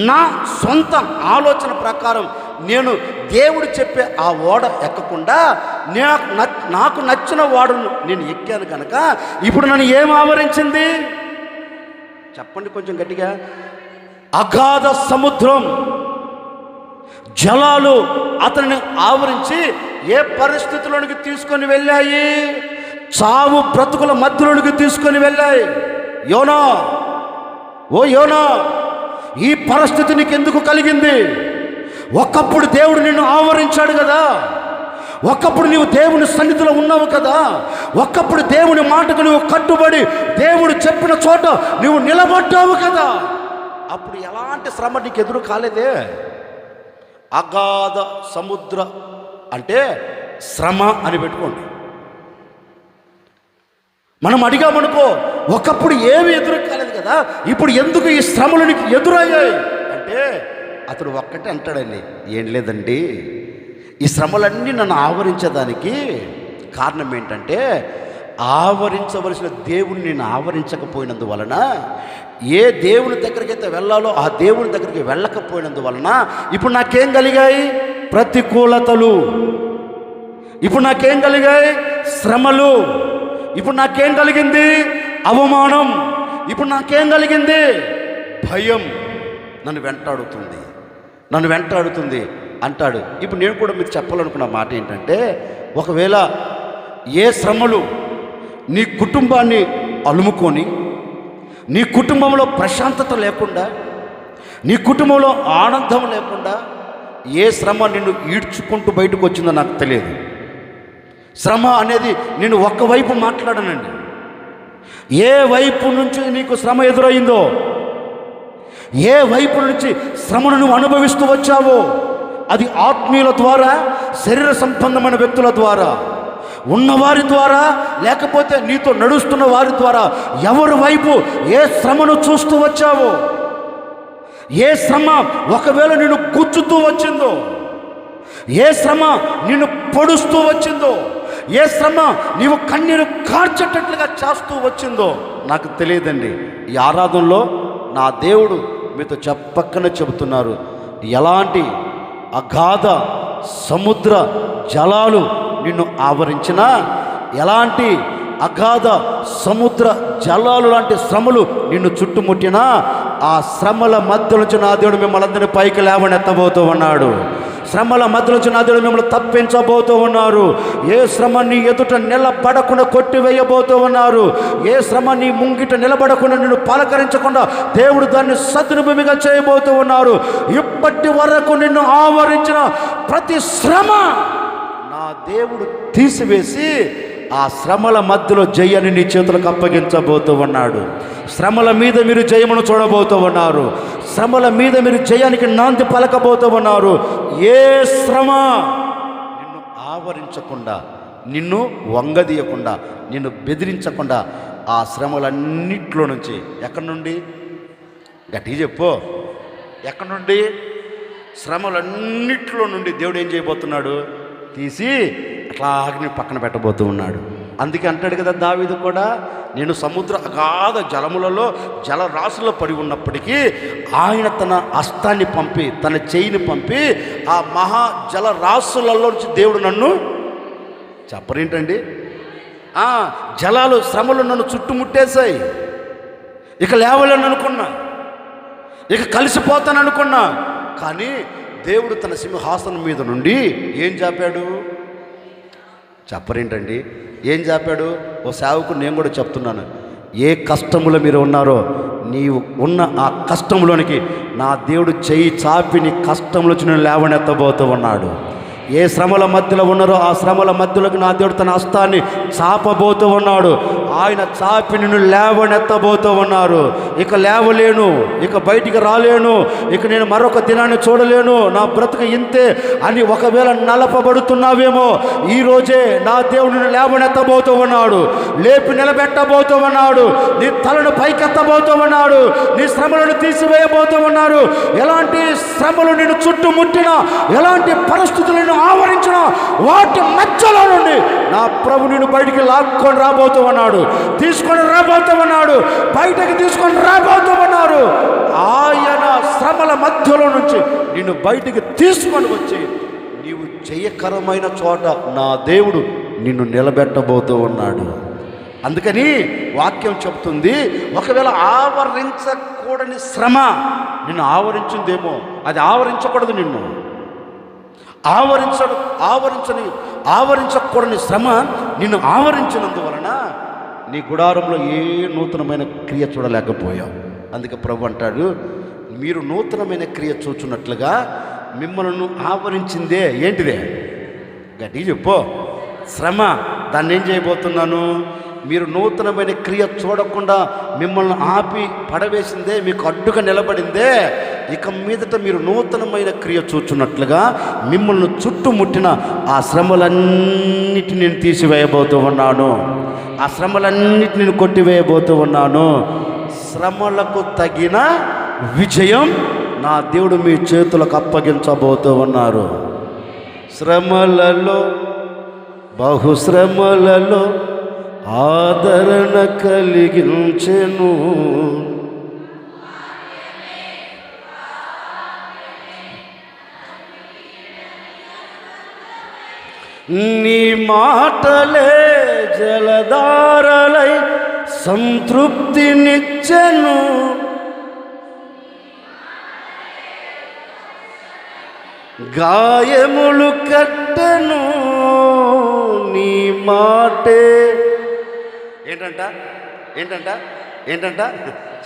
నా సొంత ఆలోచన ప్రకారం నేను దేవుడు చెప్పే ఆ ఓడ ఎక్కకుండా నాకు నచ్చిన ఓడను నేను ఎక్కాను కనుక ఇప్పుడు నన్ను ఏం ఆవరించింది? చెప్పండి కొంచెం గట్టిగా. అగాధ సముద్రం, జలాలు అతనిని ఆవరించి ఏ పరిస్థితుల్లోనికి తీసుకొని వెళ్ళాయి? చావు బ్రతుకుల మధ్యలోనికి తీసుకొని వెళ్ళాయి. యోనా, ఓ యోనా, ఈ పరిస్థితి నీకు ఎందుకు కలిగింది? ఒకప్పుడు దేవుడు నిన్ను ఆవరించాడు కదా, ఒకప్పుడు నీవు దేవుని సన్నిధిలో ఉన్నావు కదా, ఒకప్పుడు దేవుని మాటకు నువ్వు కట్టుబడి దేవుడు చెప్పిన చోట నువ్వు నిలబడ్డావు కదా, అప్పుడు ఎలాంటి శ్రమ నీకు ఎదురు కాలేదే. అగాధ సముద్ర అంటే శ్రమ అని పెట్టుకోండి. మనం అడిగామనుకో, ఒకప్పుడు ఏమి ఎదురు కాలేదు కదా, ఇప్పుడు ఎందుకు ఈ శ్రమలు నీకు ఎదురయ్యాయి అంటే అతడు ఒక్కటే అంటాడండి, ఏం లేదండి, ఈ శ్రమలన్నీ నన్ను ఆవరించేదానికి కారణం ఏంటంటే ఆవరించవలసిన దేవుని నేను ఆవరించకపోయినందువలన, ఏ దేవుని దగ్గరికి అయితే వెళ్ళాలో ఆ దేవుని దగ్గరికి వెళ్ళకపోయినందువలన ఇప్పుడు నాకేం కలిగాయి? ప్రతికూలతలు. ఇప్పుడు నాకేం కలిగాయి? శ్రమలు. ఇప్పుడు నాకేం కలిగింది? అవమానం. ఇప్పుడు నాకేం కలిగింది? భయం. నన్ను వెంటాడుతుంది అంటాడు. ఇప్పుడు నేను కూడా మీకు చెప్పాలనుకున్న మాట ఏంటంటే, ఒకవేళ ఏ శ్రమలు నీ కుటుంబాన్ని అలుముకొని, నీ కుటుంబంలో ప్రశాంతత లేకుండా, నీ కుటుంబంలో ఆనందం లేకుండా ఏ శ్రమ నిన్ను ఈడ్చుకుంటూ బయటకు వచ్చిందో నాకు తెలియదు. శ్రమ అనేది నేను ఒక్కవైపు మాట్లాడనండి. ఏ వైపు నుంచి నీకు శ్రమ ఎదురైందో, ఏ వైపు నుంచి శ్రమను నువ్వు అనుభవిస్తూ వచ్చావో, అది ఆత్మీయుల ద్వారా, శరీర సంబంధమైన వ్యక్తుల ద్వారా, ఉన్నవారి ద్వారా, లేకపోతే నీతో నడుస్తున్న వారి ద్వారా, ఎవరి వైపు ఏ శ్రమను చూస్తూ వచ్చావో, ఏ శ్రమ ఒకవేళ నిన్ను గుచ్చుతూ వచ్చిందో, ఏ శ్రమ నిన్ను పొడుస్తూ వచ్చిందో, ఏ శ్రమ నీవు కన్నీరు కార్చేటట్లుగా చేస్తూ వచ్చిందో నాకు తెలియదండి. ఈ ఆరాధనలో నా దేవుడు మీతో చెప్పక్కనే చెబుతున్నారు, ఎలాంటి అగాధ సముద్ర జలాలు నిన్ను ఆవరించినా, ఎలాంటి అగాధ సముద్ర జలాలు లాంటి శ్రమలు నిన్ను చుట్టుముట్టినా ఆ శ్రమల మధ్య నుంచి నా దేవుడు మిమ్మల్ని అందరినీ పైకి లేవనెత్తబోతూ ఉన్నాడు. శ్రమల మధ్య నుంచి నా దేవుడు మిమ్మల్ని తప్పించబోతూ ఉన్నారు. ఏ శ్రమ నీ ఎదుట నిలబడకుండా కొట్టివేయబోతూ ఉన్నారు. ఏ శ్రమ నీ ముంగిట నిలబడకుండా నిన్ను పలకరించకుండా దేవుడు దాన్ని సద్వినియోగంగా చేయబోతూ ఉన్నారు. ఇప్పటి వరకు నిన్ను ఆవరించిన ప్రతి శ్రమ నా దేవుడు తీసివేసి ఆ శ్రమల మధ్యలో జయాన్ని నీ చేతులకు అప్పగించబోతూ ఉన్నాడు. శ్రమల మీద మీరు జయమును చూడబోతూ ఉన్నారు. శ్రమల మీద మీరు జయానికి నాంది పలకబోతూ ఉన్నారు. ఏ శ్రమ నిన్ను ఆవరించకుండా, నిన్ను వంగదీయకుండా, నిన్ను బెదిరించకుండా ఆ శ్రమలన్నిట్లో నుంచి ఎక్కడి నుండి గట్టిగా చెప్పు, ఎక్కడి నుండి? శ్రమలన్నిట్లో నుండి దేవుడు ఏం చేయబోతున్నాడు? తీసి అట్లాగని పక్కన పెట్టబోతూ ఉన్నాడు. అందుకే అంటాడు కదా దావీదు కూడా, నేను సముద్ర అగాధ జలములలో జలరాశుల్లో పడి ఉన్నప్పటికీ ఆయన తన హస్తాన్ని పంపి, తన చేయిని పంపి ఆ మహా జలరాశులలో నుంచి దేవుడు నన్ను చెప్పరేంటండి, జలాలు శ్రమలు నన్ను చుట్టుముట్టేశాయి. ఇక లేవలేను అనుకున్నా, ఇక కలిసిపోతాను అనుకున్నా. కానీ దేవుడు తన సింహాసనం మీద నుండి ఏం చెప్పాడు? చెప్పరేంటండి, ఏం చెప్పాడు? ఓ సేవకు నేను కూడా చెప్తున్నాను, ఏ కష్టములో మీరు ఉన్నారో నీవు ఉన్న ఆ కష్టంలోనికి నా దేవుడు చెయ్యి చాపి నీ కష్టంలోంచి నేను లేవనెత్తబోతూ ఉన్నాడు. ఏ శ్రమల మధ్యలో ఉన్నారో ఆ శ్రమల మధ్యలోకి నా దేవుడు తన హస్తాన్ని చాపబోతూ ఉన్నాడు. ఆయన చాపి నిన్ను లేవనెత్తబోతూ ఉన్నారు. ఇక లేవలేను, ఇక బయటికి రాలేను, ఇక నేను మరొక దినాన్ని చూడలేను, నా బ్రతుకు ఇంతే అని ఒకవేళ నలపబడుతున్నావేమో, ఈరోజే నా దేవుడు నిన్ను లేవనెత్తబోతూ ఉన్నాడు. లేపి నిలబెట్టబోతూ ఉన్నాడు. నీ తలను పైకెత్తబోతూ ఉన్నాడు. నీ శ్రమలను తీసివేయబోతూ ఉన్నారు. ఎలాంటి శ్రమలు నిన్ను చుట్టుముట్టినా, ఎలాంటి పరిస్థితులను ఆవరించిన వాటి మధ్యలో నుండి నా ప్రభు నిన్ను బయటికి లాక్కొని రాబోతూ ఉన్నాడు. తీసుకొని రాబోతూ ఉన్నాడు. బయటకి తీసుకొని రాబోతూ ఉన్నారు. ఆయన శ్రమల మధ్యలో నుంచి నిన్ను బయటికి తీసుకొని వచ్చి నీవు జయకరమైన చోట నా దేవుడు నిన్ను నిలబెట్టబోతూ ఉన్నాడు. అందుకని వాక్యం చెప్తుంది, ఒకవేళ ఆవరించకూడని శ్రమ నిన్ను ఆవరించిందేమో, అది ఆవరించకూడదు. నిన్ను ఆవరించకూడని శ్రమ నిన్ను ఆవరించినందువలన నీ గుడారంలో ఏ నూతనమైన క్రియ చూడలేకపోయావు. అందుకే ప్రభు అంటాడు, మీరు నూతనమైన క్రియ చూచున్నట్లుగా మిమ్మల్ని ఆవరించిందే ఏంటిదే? గట్టిగా చెప్పు. శ్రమ. దాన్ని ఏం చేయబోతున్నాను? మీరు నూతనమైన క్రియ చూడకుండా మిమ్మల్ని ఆపి పడవేసిందే, మీకు అడ్డుగా నిలబడిందే, ఇక మీదట మీరు నూతనమైన క్రియ చూచున్నట్లుగా మిమ్మల్ని చుట్టుముట్టిన ఆ శ్రమలన్నిటిని నేను తీసివేయబోతూ ఉన్నాను. ఆ శ్రమలన్నిటిని నేను కొట్టివేయబోతూ ఉన్నాను. శ్రమలకు తగిన విజయం నా దేవుడు మీ చేతులకు అప్పగించబోతూ ఉన్నారు. శ్రమలలో, బహుశ్రమలలో ఆదరణ కలిగించెను. నీ మాటలే జలధారలై సంతృప్తినిచ్చెను. గాయములు కట్టెను నీ మాటే. ఏంటంట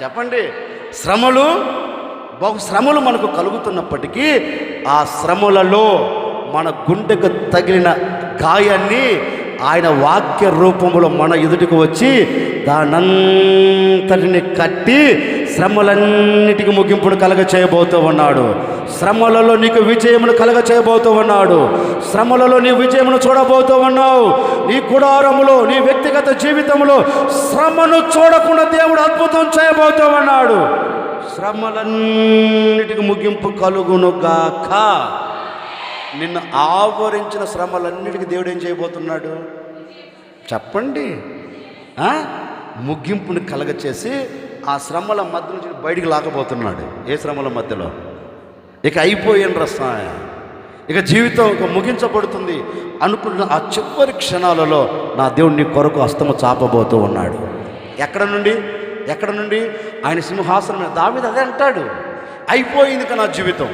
చెప్పండి. శ్రమలు, బహుశ్రమలు మనకు కలుగుతున్నప్పటికీ ఆ శ్రమలలో మన గుండెకు తగిలిన గాయాన్ని ఆయన వాక్య రూపంలో మన ఎదుటికి వచ్చి దానంతటిని కట్టి శ్రమలన్నిటికీ ముగింపును కలగ చేయబోతూ ఉన్నాడు. శ్రమలలో నీకు విజయమును కలగ చేయబోతూ ఉన్నాడు. శ్రమలలో నీ విజయమును చూడబోతూ ఉన్నావు. నీ గుడారములో, నీ వ్యక్తిగత జీవితంలో శ్రమను చూడకుండా దేవుడు అద్భుతం చేయబోతూ ఉన్నాడు. శ్రమలన్నిటికీ ముగింపు కలుగునుగాక. నిన్ను ఆవరించిన శ్రమలన్నిటికీ దేవుడు ఏం చేయబోతున్నాడు చెప్పండి? ముగింపుని కలగచేసి ఆ శ్రమల మధ్య నుంచి బయటికి లాగబోతున్నాడు. ఏ శ్రమల మధ్యలో? ఇక అయిపోయిన రసం, ఇక జీవితం ఇక ముగించబడుతుంది అనుకున్న ఆ చివరి క్షణాలలో నా దేవుడు నీ కొరకు హస్తము చాపబోతూ ఉన్నాడు. ఎక్కడ నుండి ఆయన సింహాసనం మీద. దావీదు అదే అంటాడు, అయిపోయింది ఇక నా జీవితం,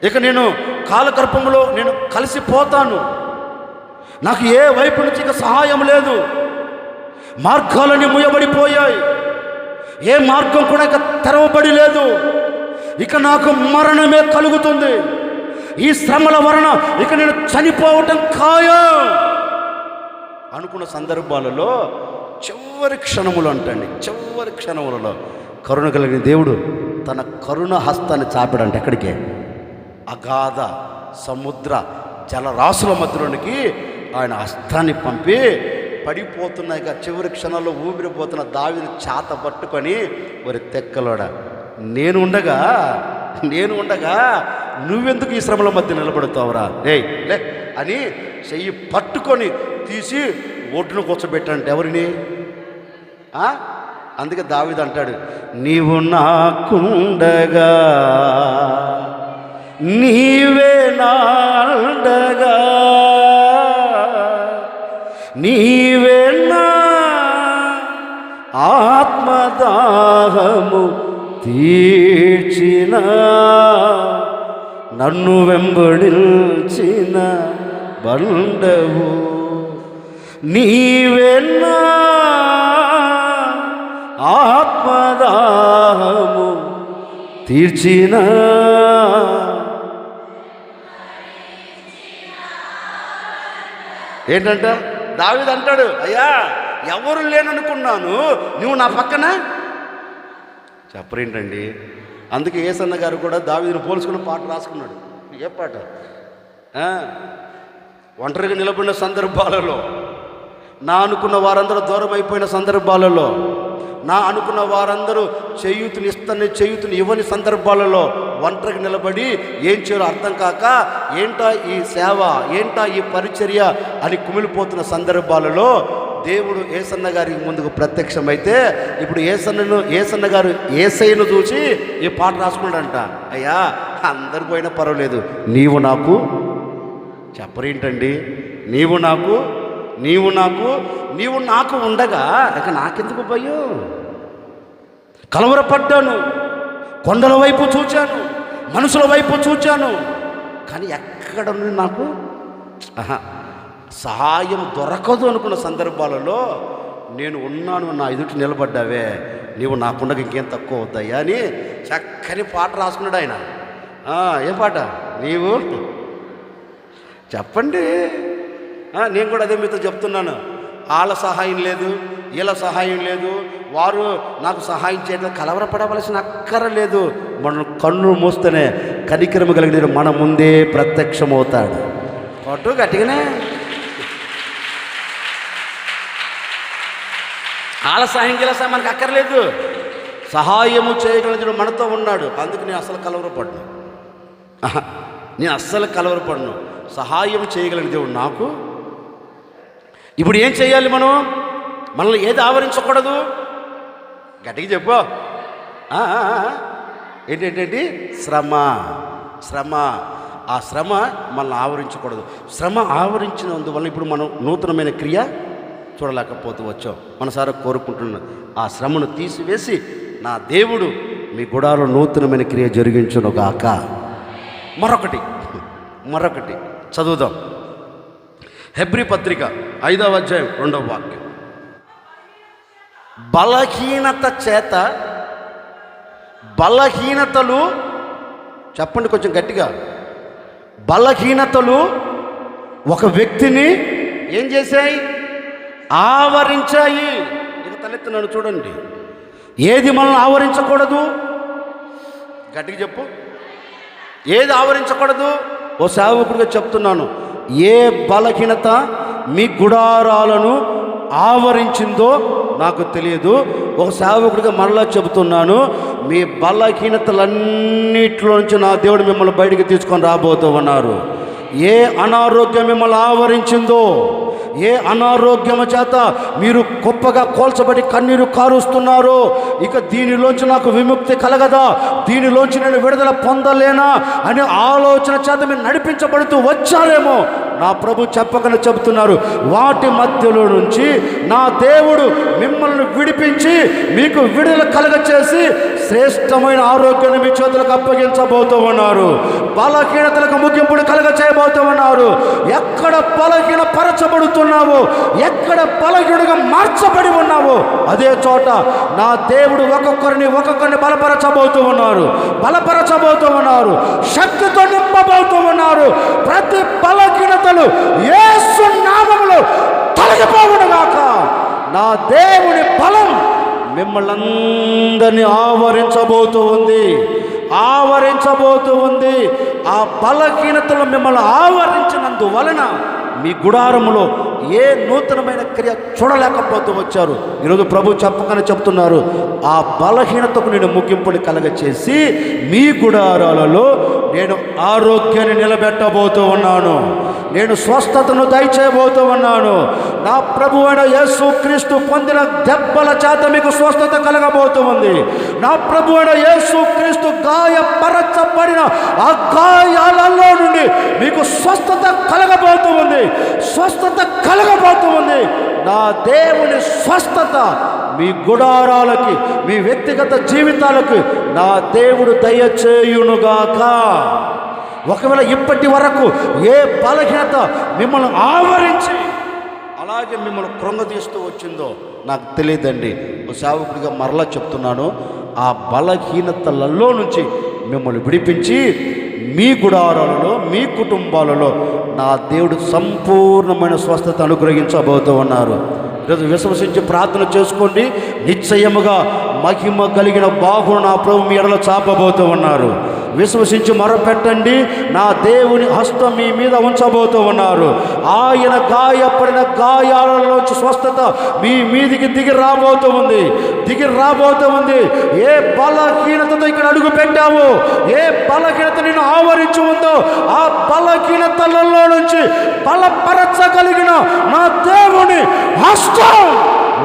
ఇక నేను కాలగర్భంలో నేను కలిసిపోతాను, నాకు ఏ వైపు నుంచి ఇక సహాయం లేదు, మార్గాలన్నీ ముయ్యబడిపోయాయి, ఏ మార్గం కూడా ఇక తెరవబడి లేదు, ఇక నాకు మరణమే కలుగుతుంది, ఈ శ్రమల వలన ఇక నేను చనిపోవటం ఖాయం అనుకున్న సందర్భాలలో చివరి క్షణములు అంటండి, చివరి క్షణములలో కరుణ కలిగిన దేవుడు తన కరుణ హస్తాన్ని చాపాడంట. ఎక్కడికి? అగాధ సముద్ర జలరాశుల మధ్యలోనికి ఆయన హస్తాన్ని పంపి పడిపోతున్నాయి చివరి క్షణాల్లో ఊపిరిపోతున్న దావీదుని చేత పట్టుకొని, మరి తెక్కలోడ నేను ఉండగా నువ్వెందుకు ఈ శ్రమల మధ్య నిలబడతావురా లే అని చెయ్యి పట్టుకొని తీసి ఒడ్డును కూర్చోబెట్టంటే ఎవరిని? అందుకే దావీదు అంటాడు, నీవు నాకుండగా నీవే నాండగా నీవే నా ఆత్మదాహము తీర్చిన నన్ను వెంబడించిన బండవు నీవే నా ఆత్మదాహము తీర్చిన. ఏంటంట దావీదు అంటాడు, అయ్యా ఎవరు లేననుకున్నాను, నువ్వు నా పక్కన. చెప్పరేంటండి? అందుకే యేసన్న గారు కూడా దావీదును పోల్చుకున్న పాట రాసుకున్నాడు. ఏ పాట? ఒంటరిగా నిలబడిన సందర్భాలలో, నా అనుకున్న వారందరూ దూరం అయిపోయిన సందర్భాలలో, నా అనుకున్న వారందరూ చేయూతుని ఇవ్వని సందర్భాలలో ఒంటరికి నిలబడి ఏం చేయాలో అర్థం కాక, ఏంటా ఈ సేవ, ఏంటా ఈ పరిచర్య అని కుమిలిపోతున్న సందర్భాలలో దేవుడు యేసన్న గారికి ముందుకు ప్రత్యక్షమైతే, ఇప్పుడు యేసన్న గారు యేసయ్యను చూసి ఈ పాట రాసుకున్నాడంట. అయ్యా అందరు పోయినా పర్వాలేదు, నీవు నాకు. చెప్పరేంటండి? నీవు నాకు ఉండగా ఇక నాకెందుకు భయం? కలవరపడ్డాను, కొండల వైపు చూచాను, మనుషుల వైపు చూచాను, కానీ ఎక్కడ నుండి నాకు సహాయం దొరకదు అనుకున్న సందర్భాలలో నేను ఉన్నాను, నా ఎదుటి నిలబడ్డావే, నీవు నాకుండగా ఇంకేం తక్కువ అవుతాయా అని చక్కని పాట రాసుకున్నాడు ఆయన. ఏం పాట? నీవు చెప్పండి. నేను కూడా అదే మీతో చెప్తున్నాను, వాళ్ళ సహాయం లేదు, వీళ్ళ సహాయం లేదు, వారు నాకు సహాయం చేయడం కలవరపడవలసిన అక్కర లేదు. మనం కన్ను మూస్తేనే కనికరము కలిగిన మన ముందే ప్రత్యక్షమవుతాడు. అటు గట్టిగానే వాళ్ళ సహాయం గీల సహాయం మనకు అక్కర్లేదు, సహాయము చేయగలిగిన మనతో ఉన్నాడు. అందుకు నేను అస్సలు కలవరపడను. సహాయం చేయగలిగిన దేవుడు నాకు. ఇప్పుడు ఏం చేయాలి? మనల్ని ఏది ఆవరించకూడదు? గట్టిగా చెప్పు. ఏంటంటే శ్రమ. ఆ శ్రమ మనల్ని ఆవరించకూడదు. శ్రమ ఆవరించినందువల్ల ఇప్పుడు మనం నూతనమైన క్రియ చూడలేకపోతూ వచ్చాం. మనసారా కోరుకుంటున్నాం, ఆ శ్రమను తీసివేసి నా దేవుడు మీ గుడాలో నూతనమైన క్రియ జరిగించునుగాక. మరొకటి చదువుదాం. హెబ్రీ పత్రిక 5వ అధ్యాయం 2వ వాక్యం. బలహీనతలు చెప్పండి కొంచెం గట్టిగా. బలహీనతలు ఒక వ్యక్తిని ఏం చేశాయి? ఆవరించాయి. ఇక తలెత్తున్నాను చూడండి. ఏది మనల్ని ఆవరించకూడదు? గట్టిగా చెప్పు. ఏది ఆవరించకూడదు? ఓ సేవకుడిగా చెప్తున్నాను, ఏ బలహీనత మీ గుడారాలను ఆవరించిందో నాకు తెలియదు. ఒక సేవకుడిగా మరలా చెబుతున్నాను, మీ బలహీనతలన్నిటిలో నుంచి నా దేవుడు మిమ్మల్ని బయటికి తీసుకొని రాబోతూ ఉన్నారు. ఏ అనారోగ్యం మిమ్మల్ని ఆవరించిందో, ఏ అనారోగ్యము చేత మీరు గొప్పగా కోల్చబడి కన్నీరు కారుస్తున్నారో, ఇక దీనిలోంచి నాకు విముక్తి కలగదా, దీనిలోంచి నేను విడుదల పొందలేనా అనే ఆలోచన చేత మీరు నడిపించబడుతూ వచ్చారేమో, నా ప్రభు చెప్పకనే చెబుతున్నారు, వాటి మధ్యలో నుంచి నా దేవుడు మిమ్మల్ని విడిపించి మీకు విడుదల కలగచేసి శ్రేష్టమైన ఆరోగ్యాన్ని మీ చేతులకు అప్పగించబోతూ ఉన్నారు. బలహీనతలకు ముగింపును కలగ చేయబోతూ ఉన్నారు. ఎక్కడ బలహీన పరచబడుతున్నావో, ఎక్కడ బలహీనుడిగా మార్చబడి ఉన్నావో, అదే చోట నా దేవుడు ఒక్కొక్కరిని బలపరచబోతూ ఉన్నారు, శక్తితో నింపబోతూ ఉన్నారు. ప్రతి బలహీనతలు యేసు నామములో తొలగిపోవునుగాక. నా దేవుని బలం మిమ్మల్ని అందరినీ ఆవరించబోతూ ఉంది. ఆ బలహీనతలు మిమ్మల్ని ఆవరించినందువలన మీ గుడారములో ఏ నూతనమైన క్రియ చూడలేకపోతూ వచ్చారు. ఈరోజు ప్రభు చెప్పకనే చెప్తున్నారు, ఆ బలహీనతకు నేను ముగింపుని కలగచేసి మీ గుడారాలలో నేను ఆరోగ్యాన్ని నిలబెట్టబోతూ ఉన్నాను, నేను స్వస్థతను దయచేయబోతూ ఉన్నాను. నా ప్రభు అయిన యేసు క్రీస్తు పొందిన దెబ్బల చేత మీకు స్వస్థత కలగబోతూ ఉంది. నా ప్రభు అయిన యేసు క్రీస్తు గాయపరచబడిన ఆ గాయాలలో నుండి మీకు స్వస్థత కలగబోతూ ఉంది. నా దేవుని స్వస్థత మీ గుడారాలకి, మీ వ్యక్తిగత జీవితాలకు నా దేవుడు దయచేయునుగాక. ఒకవేళ ఇప్పటి వరకు ఏ బలహీనత మిమ్మల్ని ఆవరించి అలాగే మిమ్మల్ని కృంగదీస్తూ వచ్చిందో నాకు తెలియదండి. ఒక సేవకుడిగా మరలా చెప్తున్నాను, ఆ బలహీనతలలో నుంచి మిమ్మల్ని విడిపించి మీ గుడారాలలో, మీ కుటుంబాలలో నా దేవుడు సంపూర్ణమైన స్వస్థత అనుగ్రహించబోతూ ఉన్నారు. ఈరోజు విశ్వసించి ప్రార్థన చేసుకోండి. నిశ్చయముగా మహిమ కలిగిన బాహును నా ప్రభు మీ ఎడలో చాపబోతూ ఉన్నారు. విశ్వసించి మొరపెట్టండి, నా దేవుని హస్తం మీ మీద ఉంచబోతూ ఉన్నారు. ఆయన గాయపడిన గాయాలలోంచి స్వస్థత మీ మీదికి దిగి రాబోతూ ఉంది. ఏ బలహీనతతో ఇక్కడ అడుగు పెట్టావో, ఏ బలహీనత నిన్ను ఆవరించి ఉందో, ఆ బలహీనతలలో నుంచి బలపరచగలిగిన నా దేవుని హస్తం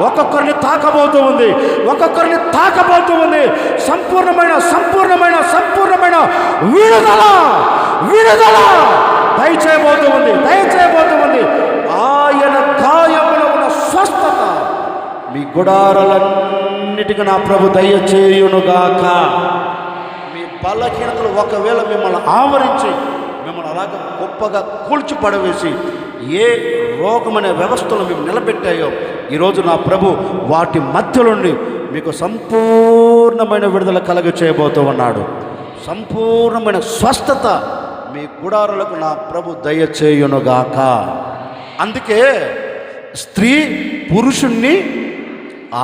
ఒక్కొక్కరిని తాకబోతూ ఉంది. సంపూర్ణమైన విడుదల దయచేయబోతూ ఉంది. ఆయన గాయములో ఉన్న స్వస్థత మీ గుడారాలన్నిటికీ నా ప్రభు దయచేయునుగాక. మీ బలహీనతలు ఒకవేళ మిమ్మల్ని ఆవరించి మిమ్మల్ని అలాగే గొప్పగా కూల్చిపడవేసి ఏ రోగమనే వ్యవస్థలు మేము నిలబెట్టాయో, ఈరోజు నా ప్రభు వాటి మధ్యలో నుండి మీకు సంపూర్ణమైన విడుదల కలగ చేయబోతూ ఉన్నాడు. సంపూర్ణమైన స్వస్థత మీ గుడారాలకు నా ప్రభు దయచేయునుగాక. అందుకే స్త్రీ పురుషుణ్ణి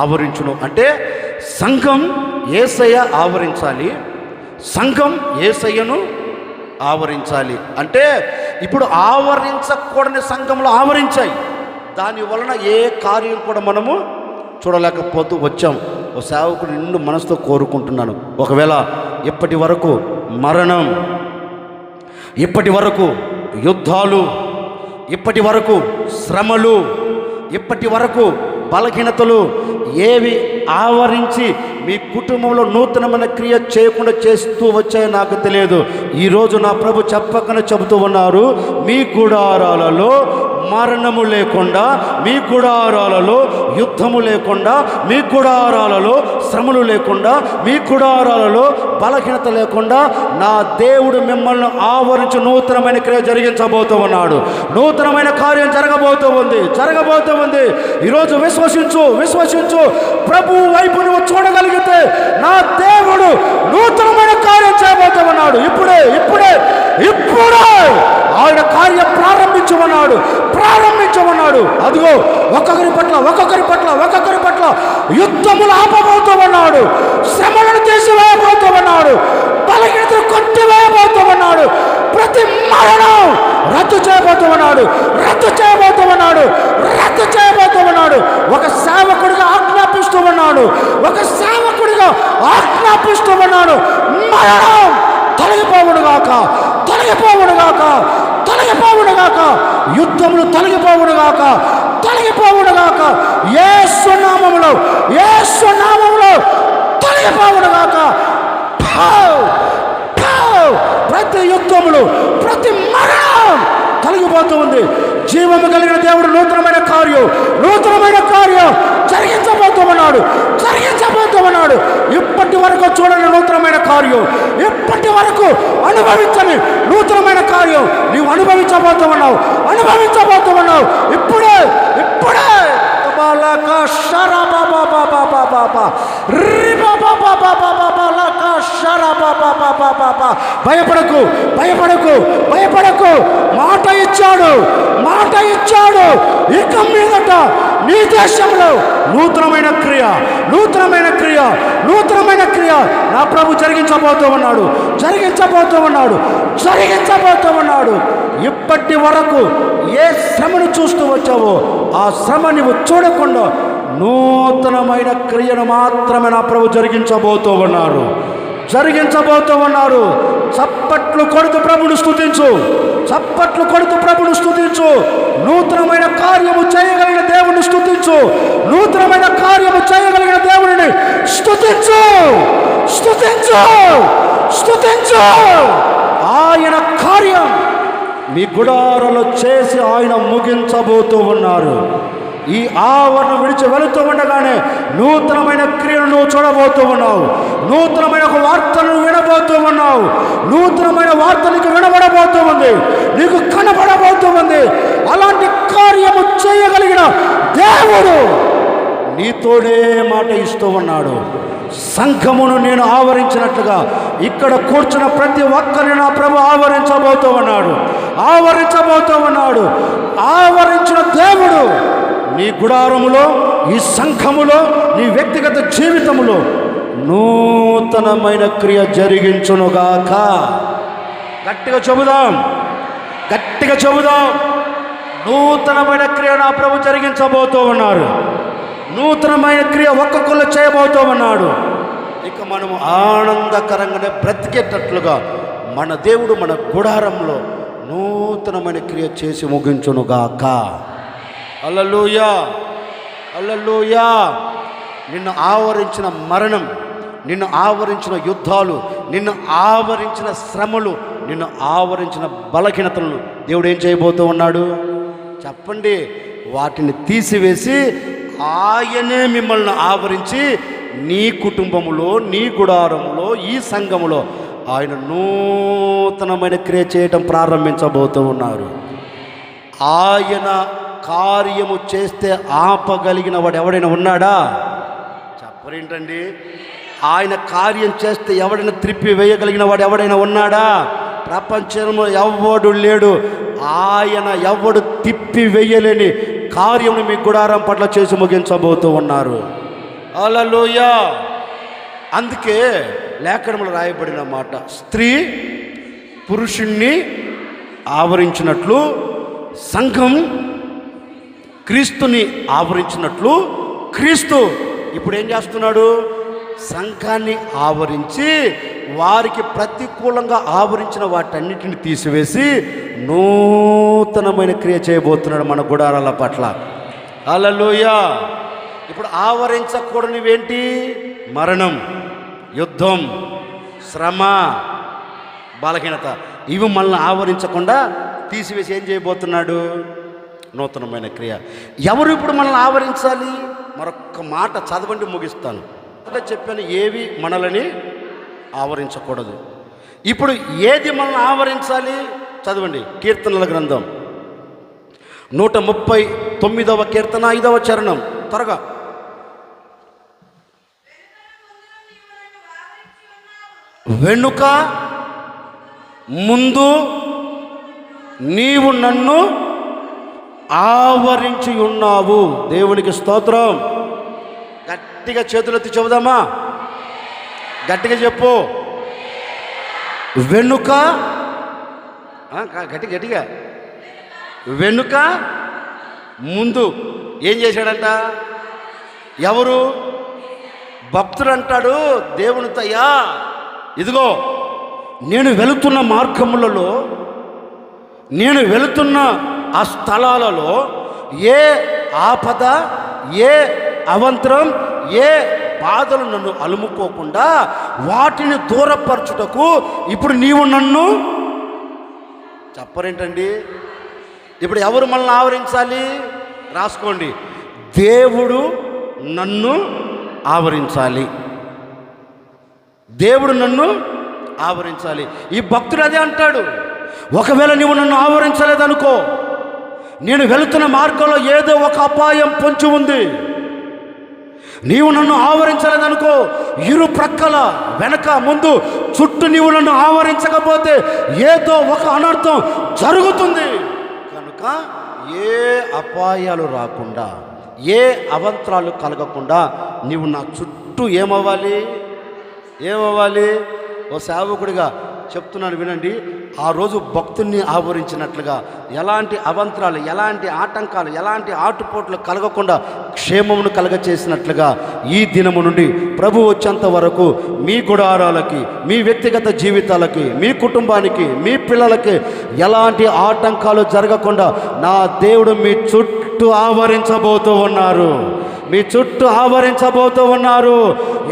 ఆవరించును అంటే సంఘం యేసయ్య ఆవరించాలి, సంఘం యేసయ్యను ఆవరించాలి. అంటే ఇప్పుడు ఆవరించకూడని సంఘంలో ఆవరించాయి, దాని వలన ఏ కార్యం కూడా మనము చూడలేకపోతూ వచ్చాం. ఓ సేవకుడు నిండు మనసుతో కోరుకుంటున్నాను, ఒకవేళ ఇప్పటి వరకు మరణం, ఇప్పటి వరకు యుద్ధాలు, ఇప్పటి వరకు శ్రమలు, ఇప్పటి వరకు బలహీనతలు ఏవి ఆవరించి మీ కుటుంబంలో నూతనమైన క్రియ చేయకుండా చేస్తూ వచ్చాయో నాకు తెలియదు. ఈరోజు నా ప్రభు చెప్పకనే చెబుతూ ఉన్నారు, మీ గుడారాలలో మరణము లేకుండా, మీ గుడారాలలో యుద్ధము లేకుండా, మీ గుడారాలలో శ్రమలు లేకుండా, మీ గుడారాలలో బలహీనత లేకుండా నా దేవుడు మిమ్మల్ని ఆవరించి నూతనమైన క్రియ జరిగించబోతూ ఉన్నాడు. నూతనమైన కార్యం జరగబోతూ ఉంది. ఈరోజు విశ్వసించు ప్రభు వైపు నువ్వు చూడగలిగితే నా దేవుడు నూతనమైన కార్యం చేయబోతూ ఉన్నాడు. ఇప్పుడే ఆయన కార్యం ప్రారంభించమన్నాడు. అదిగో ఒక్కొక్కరి పట్ల యుద్ధములు ఆపబోతూ ఉన్నాడు, శ్రమలను తీసివేయబోతూ ఉన్నాడు, బలహీనతను కొట్టివేయబోతూ ఉన్నాడు, ప్రతి మరణం రద్దు చేయబోతూ ఉన్నాడు. ఒక సేవకుడిగా ఆజ్ఞాపిస్తూ ఉన్నాడు, మరణం తొలగిపోవునుగాక. గాక, యుద్ధములు తొలగిపోవునుగాక, తొలగిపోవునుగాక. యేసు నామములో, యేసు నామములో తొలగిపోవునుగాక. ప్రతి యుద్ధములు, ప్రతి మరణం తొలగిపోతూ ఉంది. జీవము కలిగిన దేవుడు నూతనమైన కార్యం జరిగించబోతూ ఉన్నాడు. ఇప్పటి వరకు చూడని నూతనమైన కార్యం, ఇప్పటి వరకు అనుభవించని నూతనమైన కార్యం నీవు అనుభవించబోతూ ఉన్నావు. ఇప్పుడే భయపడకు. మాట ఇచ్చాడు. ఇక మీదట నీ దేశంలో నూతనమైన క్రియ నా ప్రభు జరిగించబోతూ ఉన్నాడు. ఇప్పటి వరకు ఏ శ్రమను చూస్తూ వచ్చావో ఆ శ్రమ నువ్వు చూడకుండా నూతనమైన క్రియను మాత్రమే నా ప్రభు జరిగించబోతూ ఉన్నారు. చప్పట్లు కొడుతూ ప్రభును స్తుతించు. నూతనమైన కార్యము చేయగలిగిన దేవుని స్తుతించు. స్తుతించు. ఆయన కార్యం మీ గుడారంలో చేసి ఆయన ముగించబోతూ ఉన్నారు. ఈ ఆవరణ విడిచి వెళుతూ ఉండగానే నూతనమైన క్రియను నువ్వు చూడబోతూ ఉన్నావు. నూతనమైన వార్తను వినబోతూ ఉన్నావు. నూతనమైన వార్త నీకు వినబడబోతూ ఉంది, నీకు కనబడబోతూ ఉంది. అలాంటి కార్యము చేయగలిగిన దేవుడు నీతోనే మాట ఇస్తూ ఉన్నాడు. సంఘమును నేను ఆవరించినట్లుగా ఇక్కడ కూర్చున్న ప్రతి ఒక్కరిని నా ప్రభు ఆవరించబోతూ ఉన్నాడు. ఆవరించిన దేవుడు నీ గుడారములో, ఈ సంఘములో, నీ వ్యక్తిగత జీవితములో నూతనమైన క్రియ జరిగించునుగాక. గట్టిగా చెబుదాం. నూతనమైన క్రియ నా ప్రభు జరిగించబోతూ ఉన్నారు. నూతనమైన క్రియ ఒక్కొక్కరు చేయబోతూ ఉన్నాడు. ఇక మనము ఆనందకరంగానే బ్రతికేటట్లుగా మన దేవుడు మన గుడారంలో నూతనమైన క్రియ చేసి ముగించునుగాక. హల్లెలూయా. నిన్ను ఆవరించిన మరణం, నిన్ను ఆవరించిన యుద్ధాలు, నిన్ను ఆవరించిన శ్రమలు, నిన్ను ఆవరించిన బలహీనతలను దేవుడు ఏం చేయబోతూ ఉన్నాడు చెప్పండి? వాటిని తీసివేసి ఆయనే మిమ్మల్ని ఆవరించి నీ కుటుంబములో, నీ గుడారములో, ఈ సంఘములో ఆయన నూతనమైన క్రియ చేయటం ప్రారంభించబోతూ ఉన్నారు. ఆయన కార్యము చేస్తే ఆపగలిగిన వాడు ఎవడైనా ఉన్నాడా? చెప్పరేంటండి? ఆయన కార్యం చేస్తే ఎవడైనా త్రిప్పి వేయగలిగిన వాడు ఎవడైనా ఉన్నాడా? ప్రపంచంలో ఎవడు లేడు. ఆయన ఎవడు తిప్పి వేయలేని కార్యమును మీ గుడారం పట్ల చేసి ముగించబోతూ ఉన్నారు. హల్లెలూయా. అందుకే లేఖనములో రాయబడిన మాట, స్త్రీ పురుషుణ్ణి ఆవరించినట్లు సంఘం క్రీస్తుని ఆవరించినట్లు క్రీస్తు ఇప్పుడు ఏం చేస్తున్నాడు? సంఘాన్ని ఆవరించి వారికి ప్రతికూలంగా ఆవరించిన వాటన్నిటిని తీసివేసి నూతనమైన క్రియ చేయబోతున్నాడు మన గుడారాల పట్ల. హల్లెలూయా. ఇప్పుడు ఆవరించకూడనివేంటి? మరణం, యుద్ధం, శ్రమ, బలహీనత. ఇవి మనల్ని ఆవరించకుండా తీసివేసి ఏం చేయబోతున్నాడు? నూతనమైన క్రియ. ఎవరు ఇప్పుడు మనల్ని ఆవరించాలి? మరొక్క మాట చదవండి, ముగిస్తాను. అంటే చెప్పాను, ఏవి మనల్ని ఆవరించకూడదు. ఇప్పుడు ఏది మనల్ని ఆవరించాలి? చదవండి. కీర్తనల గ్రంథం 139వ కీర్తన 5వ చరణం. త్వరగా. వెనుక ముందు నీవు నన్ను ఆవరించి ఉన్నావు. దేవునికి స్తోత్రం. గట్టిగా చేతులెత్తి చెబుదామా? గట్టిగా చెప్పు. వెనుక, గట్టిగా వెనుక ముందు ఏం చేశాడంట? ఎవరు? భక్తుడు అంటాడు దేవునితయ్యా, ఇదిగో నేను వెళుతున్న మార్గములలో నేను వెళుతున్న ఆ స్థలాలలో ఏ ఆపద, ఏ అవంతరం, ఏ బాధలు నన్ను అలుముకోకుండా వాటిని దూరపరచుటకు ఇప్పుడు నీవు నన్ను చెప్పరేంటండి. ఇప్పుడు ఎవరు మనల్ని ఆవరించాలి? రాసుకోండి, దేవుడు నన్ను ఆవరించాలి. దేవుడు నన్ను ఆవరించాలి. ఈ భక్తుడు అదే అంటాడు. ఒకవేళ నీవు నన్ను ఆవరించలేదనుకో, నేను వెళుతున్న మార్గంలో ఏదో ఒక అపాయం పొంచి ఉంది. నీవు నన్ను ఆవరించలేదనుకో, ఇరు ప్రక్కల వెనక ముందు చుట్టూ నీవు నన్ను ఆవరించకపోతే ఏదో ఒక అనర్థం జరుగుతుంది. కనుక ఏ అపాయాలు రాకుండా, ఏ అవంతరాలు కలగకుండా నీవు నా చుట్టూ ఏమవ్వాలి? ఓ సేవకుడిగా చెప్తున్నాను వినండి. ఆ రోజు భక్తుల్ని ఆవరించినట్లుగా ఎలాంటి అవంతరాలు, ఎలాంటి ఆటంకాలు, ఎలాంటి ఆటుపోట్లు కలగకుండా క్షేమమును కలగచేసినట్లుగా ఈ దినము నుండి ప్రభు వచ్చేంత వరకు మీ గుడారాలకి, మీ వ్యక్తిగత జీవితాలకి, మీ కుటుంబానికి, మీ పిల్లలకి ఎలాంటి ఆటంకాలు జరగకుండా నా దేవుడు మీ చుట్టూ ఆవరించబోతూ ఉన్నారు. మీ చుట్టూ ఆవరించబోతూ ఉన్నారు.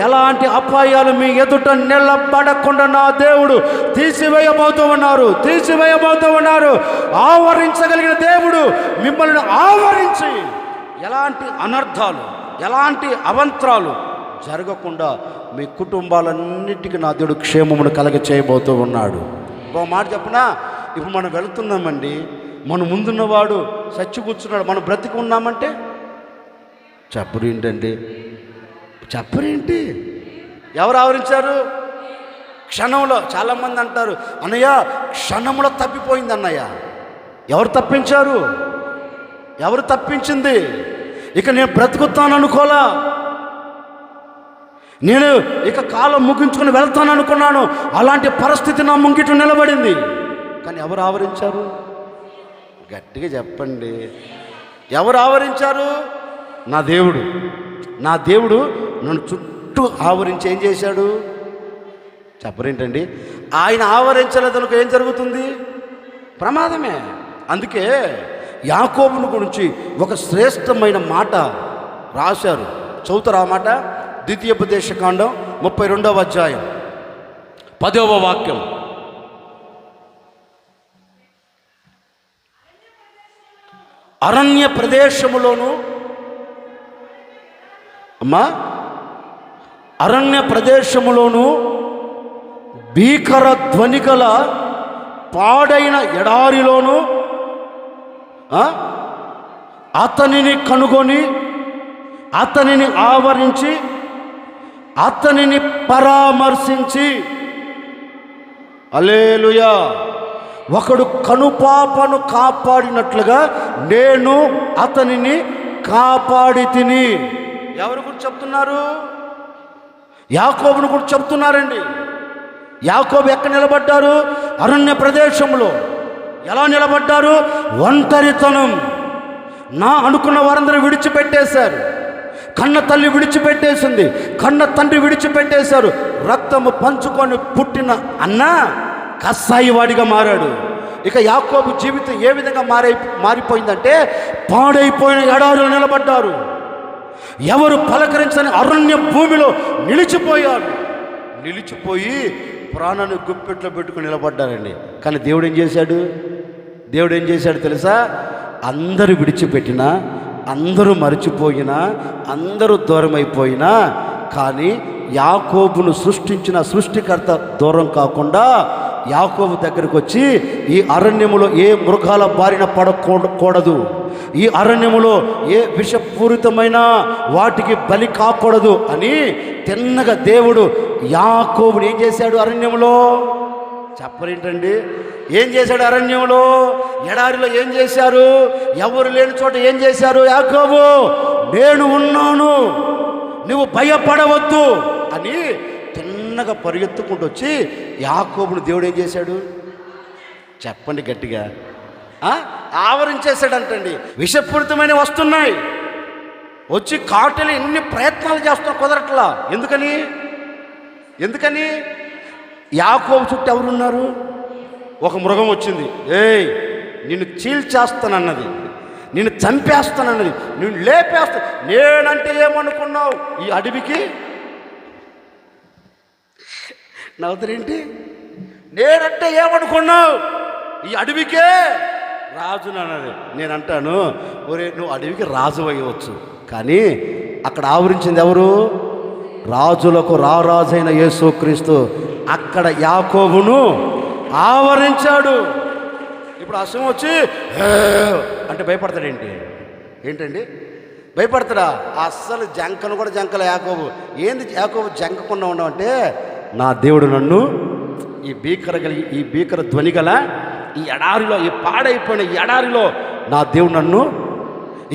ఎలాంటి అపాయాలు మీ ఎదుట నిలబడకుండా నా దేవుడు తీసివేయబోతూ ఉన్నారు. ఆవరించగలిగిన దేవుడు మిమ్మల్ని ఆవరించి ఎలాంటి అనర్థాలు, ఎలాంటి అవంతరాలు జరగకుండా మీ కుటుంబాలన్నిటికీ నా దేవుడు క్షేమమును కలగ చేయబోతూ ఉన్నాడు. ఒక మాట చెప్పనా, ఇప్పుడు మనం వెళుతున్నామండి, మన ముందున్నవాడు చచ్చి కూర్చున్నాడు, మనం బ్రతికి ఉన్నామంటే చెప్పరేంటండి? ఎవరు ఆవరించారు? క్షణంలో. చాలామంది అంటారు, అన్నయ్య క్షణంలో తప్పిపోయింది అన్నయ్య. ఎవరు తప్పించారు? ఎవరు తప్పించింది? ఇక నేను బ్రతుకుతాను అనుకోలా, నేను ఇక కాలం ముగించుకుని వెళ్తాను అనుకున్నాను. అలాంటి పరిస్థితి నా ముంగిట నిలబడింది. కానీ ఎవరు ఆవరించారు? గట్టిగా చెప్పండి, ఎవరు ఆవరించారు? నా దేవుడు నన్ను చుట్టూ ఆవరించి ఏం చేశాడు? చెప్పరేంటండి? ఆయన ఆవరించలేదనుకో ఏం జరుగుతుంది? ప్రమాదమే. అందుకే యాకోబును గురించి ఒక శ్రేష్టమైన మాట రాశారు. చదువుతారు ఆ మాట? ద్వితీయోపదేశకాండం 32వ అధ్యాయం 10వ వాక్యం. అరణ్య ప్రదేశములోను భీకర ధ్వని గల పాడైన ఎడారిలోను అతనిని కనుగొని, అతనిని ఆవరించి, అతనిని పరామర్శించి, హల్లెలూయా, ఒకడు కనుపాపను కాపాడినట్లుగా నేను అతనిని కాపాడి తిని. ఎవరి గురించి చెప్తున్నారు? యాకోబును గురించి చెప్తున్నారండి. యాకోబు ఎక్కడ నిలబడ్డారు? అరణ్య ప్రదేశంలో. ఎలా నిలబడ్డారు? ఒంటరితనం. నా అనుకున్న వారందరూ విడిచిపెట్టేశారు. కన్న తల్లి విడిచిపెట్టేసింది, కన్న తండ్రి విడిచిపెట్టేశారు. రక్తము పంచుకొని పుట్టిన అన్న కస్సాయివాడిగా మారాడు. ఇక యాకోబు జీవితం ఏ విధంగా మారిపోయిందంటే పాడైపోయిన ఎడారిలో నిలబడ్డారు. ఎవరు పలకరించని అరణ్య భూమిలో నిలిచిపోయి ప్రాణాన్ని గుప్పెట్లో పెట్టుకుని నిలబడ్డారండి. కానీ దేవుడు ఏం చేశాడు తెలుసా? అందరూ విడిచిపెట్టినా, అందరూ మరిచిపోయినా, అందరూ దూరం అయిపోయినా, కానీ యాకోబును సృష్టించిన సృష్టికర్త దూరం కాకుండా యాకోబు దగ్గరకు వచ్చి, ఈ అరణ్యములో ఏ మృగాల బారిన పడకూడదు, ఈ అరణ్యములో ఏ విషపూరితమైన వాటికి బలి కాకూడదు అని తిన్నగా దేవుడు యాకోబుని ఏం చేశాడు? అరణ్యములో. చెప్పరేంటండి? ఏం చేశాడు? అరణ్యంలో, ఎడారిలో ఏం చేశారు? ఎవరు లేని చోట ఏం చేశారు? యాకోబు, నేను ఉన్నాను, నువ్వు భయపడవద్దు అని తిన్నగా పరిగెత్తుకుంటూ వచ్చి యాకోబుని దేవుడు ఏం చేశాడు? చెప్పండి గట్టిగా. ఆవరించేశాడంటండి. విషపూరితమైన వస్తున్నాయి, వచ్చి కాటలు ఎన్ని ప్రయత్నాలు చేస్తున్నా కుదరట్లా. ఎందుకని? యాకోబు చుట్టూ ఎవరున్నారు? ఒక మృగం వచ్చింది. ఏయ్ నిన్ను చీల్చేస్తానన్నది, నిన్ను చంపేస్తానన్నది, నిన్ను లేపేస్తా. నేనంటే ఏమనుకున్నావు? ఈ అడవికి నవ్వుతారేంటి? నేనంటే ఏమనుకున్నావు? ఈ అడవికే రాజునన్నది. నేనంటాను, ఒరే నువ్వు అడవికి రాజు అయ్యవచ్చు, కానీ అక్కడ ఆవరించింది ఎవరు? రాజులకు రారాజైన యేసుక్రీస్తు. అక్కడ యాకోబును ఆవరించాడు. ఇప్పుడు ఆ సింహం వచ్చి అంటే భయపడతాడేంటి? ఏంటండి భయపడతాడా? అస్సలు జంకను కూడా జంకల యాకోబు. ఏంది యాకోబు జంకకుండా ఉండవంటే, నా దేవుడు నన్ను ఈ భీకర ధ్వని గల ఈ ఎడారిలో, ఈ పాడైపోయిన ఈ ఎడారిలో నా దేవుడు నన్ను,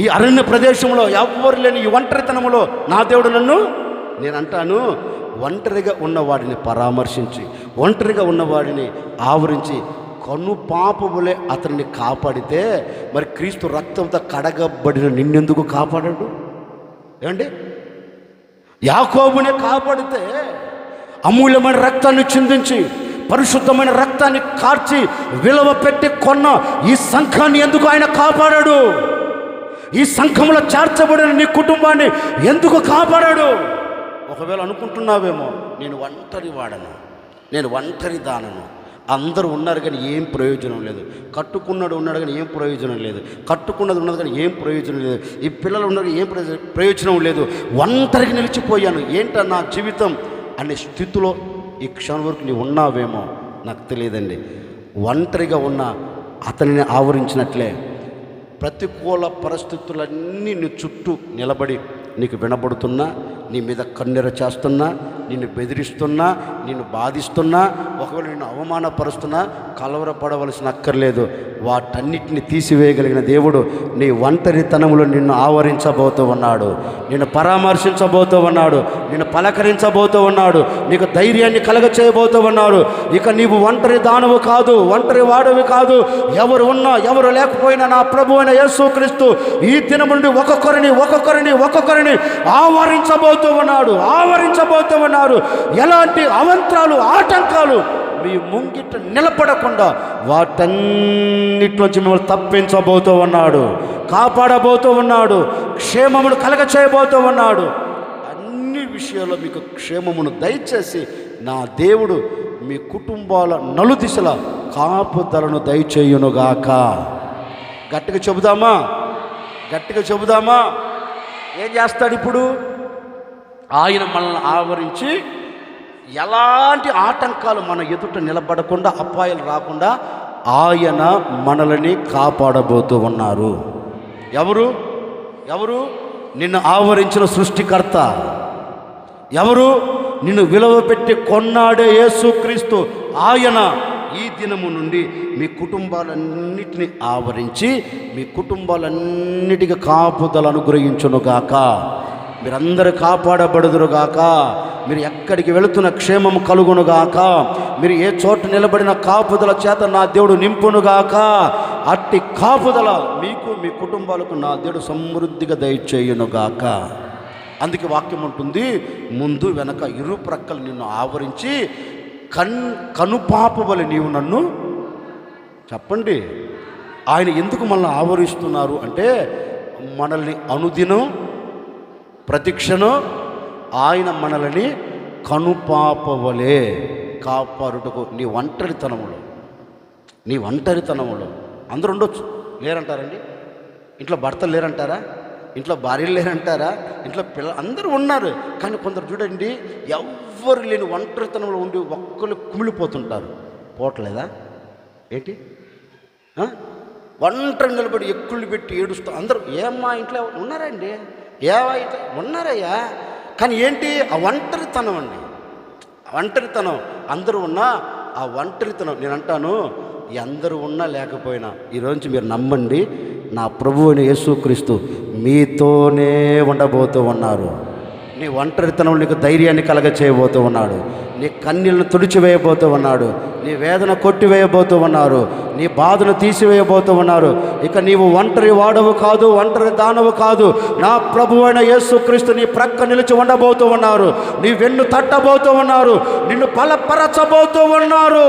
ఈ అరణ్య ప్రదేశంలో ఎవ్వరు లేని ఈ ఒంటరితనంలో నా దేవుడు నన్ను, నేనంటాను, ఒంటరిగా ఉన్నవాడిని పరామర్శించి, ఒంటరిగా ఉన్నవాడిని ఆవరించి కనుపాపములే అతన్ని కాపాడితే, మరి క్రీస్తు రక్తంతో కడగబడిన నిన్నెందుకు కాపాడాడు? ఏమండి? యాకోబునే కాపాడితే, అమూల్యమైన రక్తాన్ని చిందించి పరిశుద్ధమైన రక్తాన్ని కార్చి విలువ పెట్టి కొన్న ఈ సంఘాన్ని ఎందుకు ఆయన కాపాడాడు? ఈ సంఘంలో చేర్చబడిన నీ కుటుంబాన్ని ఎందుకు కాపాడాడు? ఒకవేళ అనుకుంటున్నావేమో, నేను ఒంటరి వాడను, నేను ఒంటరి దానను, అందరూ ఉన్నారు కానీ ఏం ప్రయోజనం లేదు, కట్టుకున్నాడు ఉన్నాడు కానీ ఏం ప్రయోజనం లేదు, కట్టుకున్నది ఉన్నది కానీ ఏం ప్రయోజనం లేదు, ఈ పిల్లలు ఉన్నారు ఏం ప్రయోజనం లేదు, ఒంటరికి నిలిచిపోయాను, ఏంటన్నా జీవితం అనే స్థితిలో ఈ క్షణం వరకు నీవు ఉన్నావేమో నాకు తెలియదండి. ఒంటరిగా ఉన్న అతనిని ఆవరించినట్లే ప్రతికూల పరిస్థితులన్నీ నీ చుట్టూ నిలబడి నీకు వినబడుతున్నా, నీ మీద కన్నెర చేస్తున్నా, నిన్ను బెదిరిస్తున్నా, నిన్ను బాధిస్తున్నా, ఒకవేళ నిన్ను అవమానపరుస్తున్నా కలవరపడవలసిన అక్కర్లేదు. వాటన్నిటిని తీసివేయగలిగిన దేవుడు నీ ఒంటరితనంలో నిన్ను ఆవరించబోతూ ఉన్నాడు, నిన్ను పరామర్శించబోతూ ఉన్నాడు, నిన్ను పలకరించబోతూ ఉన్నాడు, నీకు ధైర్యాన్ని కలగచేయబోతూ ఉన్నాడు. ఇక నీవు ఒంటరి దానవు కాదు, ఒంటరి వాడవి కాదు. ఎవరు ఉన్నా ఎవరు లేకపోయినా నా ప్రభు అయిన యేసుక్రీస్తు ఈ దినం నుండి ఒక్కొక్కరిని ఆవరించబోతూ ఉన్నాడు. ఎలాంటి అవంతరాలు, ఆటంకాలు మీ ముంగిట నిలబడకుండా వాటన్నిటిలోంచి మిమ్మల్ని తప్పించబోతూ ఉన్నాడు, కాపాడబోతూ ఉన్నాడు, క్షేమమును కలగచేయబోతూ ఉన్నాడు. అన్ని విషయాల్లో మీకు క్షేమమును దయచేసి నా దేవుడు మీ కుటుంబాల నలుదిశల కాపుదలను దయచేయునుగాక. గట్టిగా చెబుదామా? ఏం చేస్తాడు ఇప్పుడు? ఆయన మనల్ని ఆవరించి ఎలాంటి ఆటంకాలు మన ఎదుట నిలబడకుండా, అపాయాలు రాకుండా ఆయన మనల్ని కాపాడబోతూ ఉన్నారు. ఎవరు? నిన్ను ఆవరించిన సృష్టికర్త. ఎవరు? నిన్ను విలువ పెట్టి కొన్నాడే యేసుక్రీస్తు. ఆయన ఈ దినము నుండి మీ కుటుంబాలన్నిటిని ఆవరించి మీ కుటుంబాలన్నిటికీ కాపుదల అనుగ్రహించునుగాక. మీరందరూ కాపాడబడుదురుగాక. మీరు ఎక్కడికి వెళుతున్న క్షేమము కలుగునుగాక. మీరు ఏ చోట నిలబడిన కాపుదల చేత నా దేవుడు నింపునుగాక. అట్టి కాపుదల మీకు మీ కుటుంబాలకు నా దేవుడు సమృద్ధిగా దయచేయునుగాక. అందుకే వాక్యం ఉంటుంది, ముందు వెనక ఇరు ప్రక్కలు నిన్ను ఆవరించి కనుపాపవలె నీవు నన్ను. చెప్పండి, ఆయన ఎందుకు మనల్ని ఆవరిస్తున్నారు అంటే, మనల్ని అనుదినం ప్రతిక్షణం ఆయన మనల్ని కనుపాపవలే కాపాడుటకు. నీ ఒంటరితనములో అందరూ ఉండొచ్చు, లేరంటారండి? ఇంట్లో భర్తలు లేరంటారా? ఇంట్లో భార్యలు లేరంటారా? ఇంట్లో పిల్లలు అందరూ ఉన్నారు. కానీ కొందరు చూడండి, ఎవ్వరు లేని ఒంటరితనంలో ఉండి ఒక్కరు కుమిలిపోతుంటారు. పోవట్లేదా ఏంటి? ఒంటరి నిలబడి ఎక్కుళ్ళు పెట్టి ఏడుస్తూ అందరూ, ఏమ్మా ఇంట్లో ఉన్నారండి, ఏవా ఇంట్లో ఉన్నారయ్యా. కానీ ఏంటి? ఆ ఒంటరితనం అండి, ఒంటరితనం. అందరూ ఉన్నా ఆ ఒంటరితనం. నేను అంటాను, అందరూ ఉన్నా లేకపోయినా ఈరోజు మీరు నమ్మండి, నా ప్రభువు అయిన యేసుక్రీస్తు మీతోనే ఉండబోతూ ఉన్నారు. నీ ఒంటరితనం నీకు ధైర్యాన్ని కలగచేయబోతూ ఉన్నాడు. నీ కన్నీళ్లను తుడిచివేయబోతూ ఉన్నాడు. నీ వేదన కొట్టివేయబోతూ ఉన్నారు. నీ బాధను తీసివేయబోతూ ఉన్నారు. ఇక నీవు ఒంటరి వాడవు కాదు, ఒంటరి దానవు కాదు. నా ప్రభువైన యేసుక్రీస్తు నీ ప్రక్క నిలిచి ఉండబోతూ ఉన్నారు. నీ వెన్ను తట్టబోతూ ఉన్నారు. నిన్ను బలపరచబోతూ ఉన్నారు.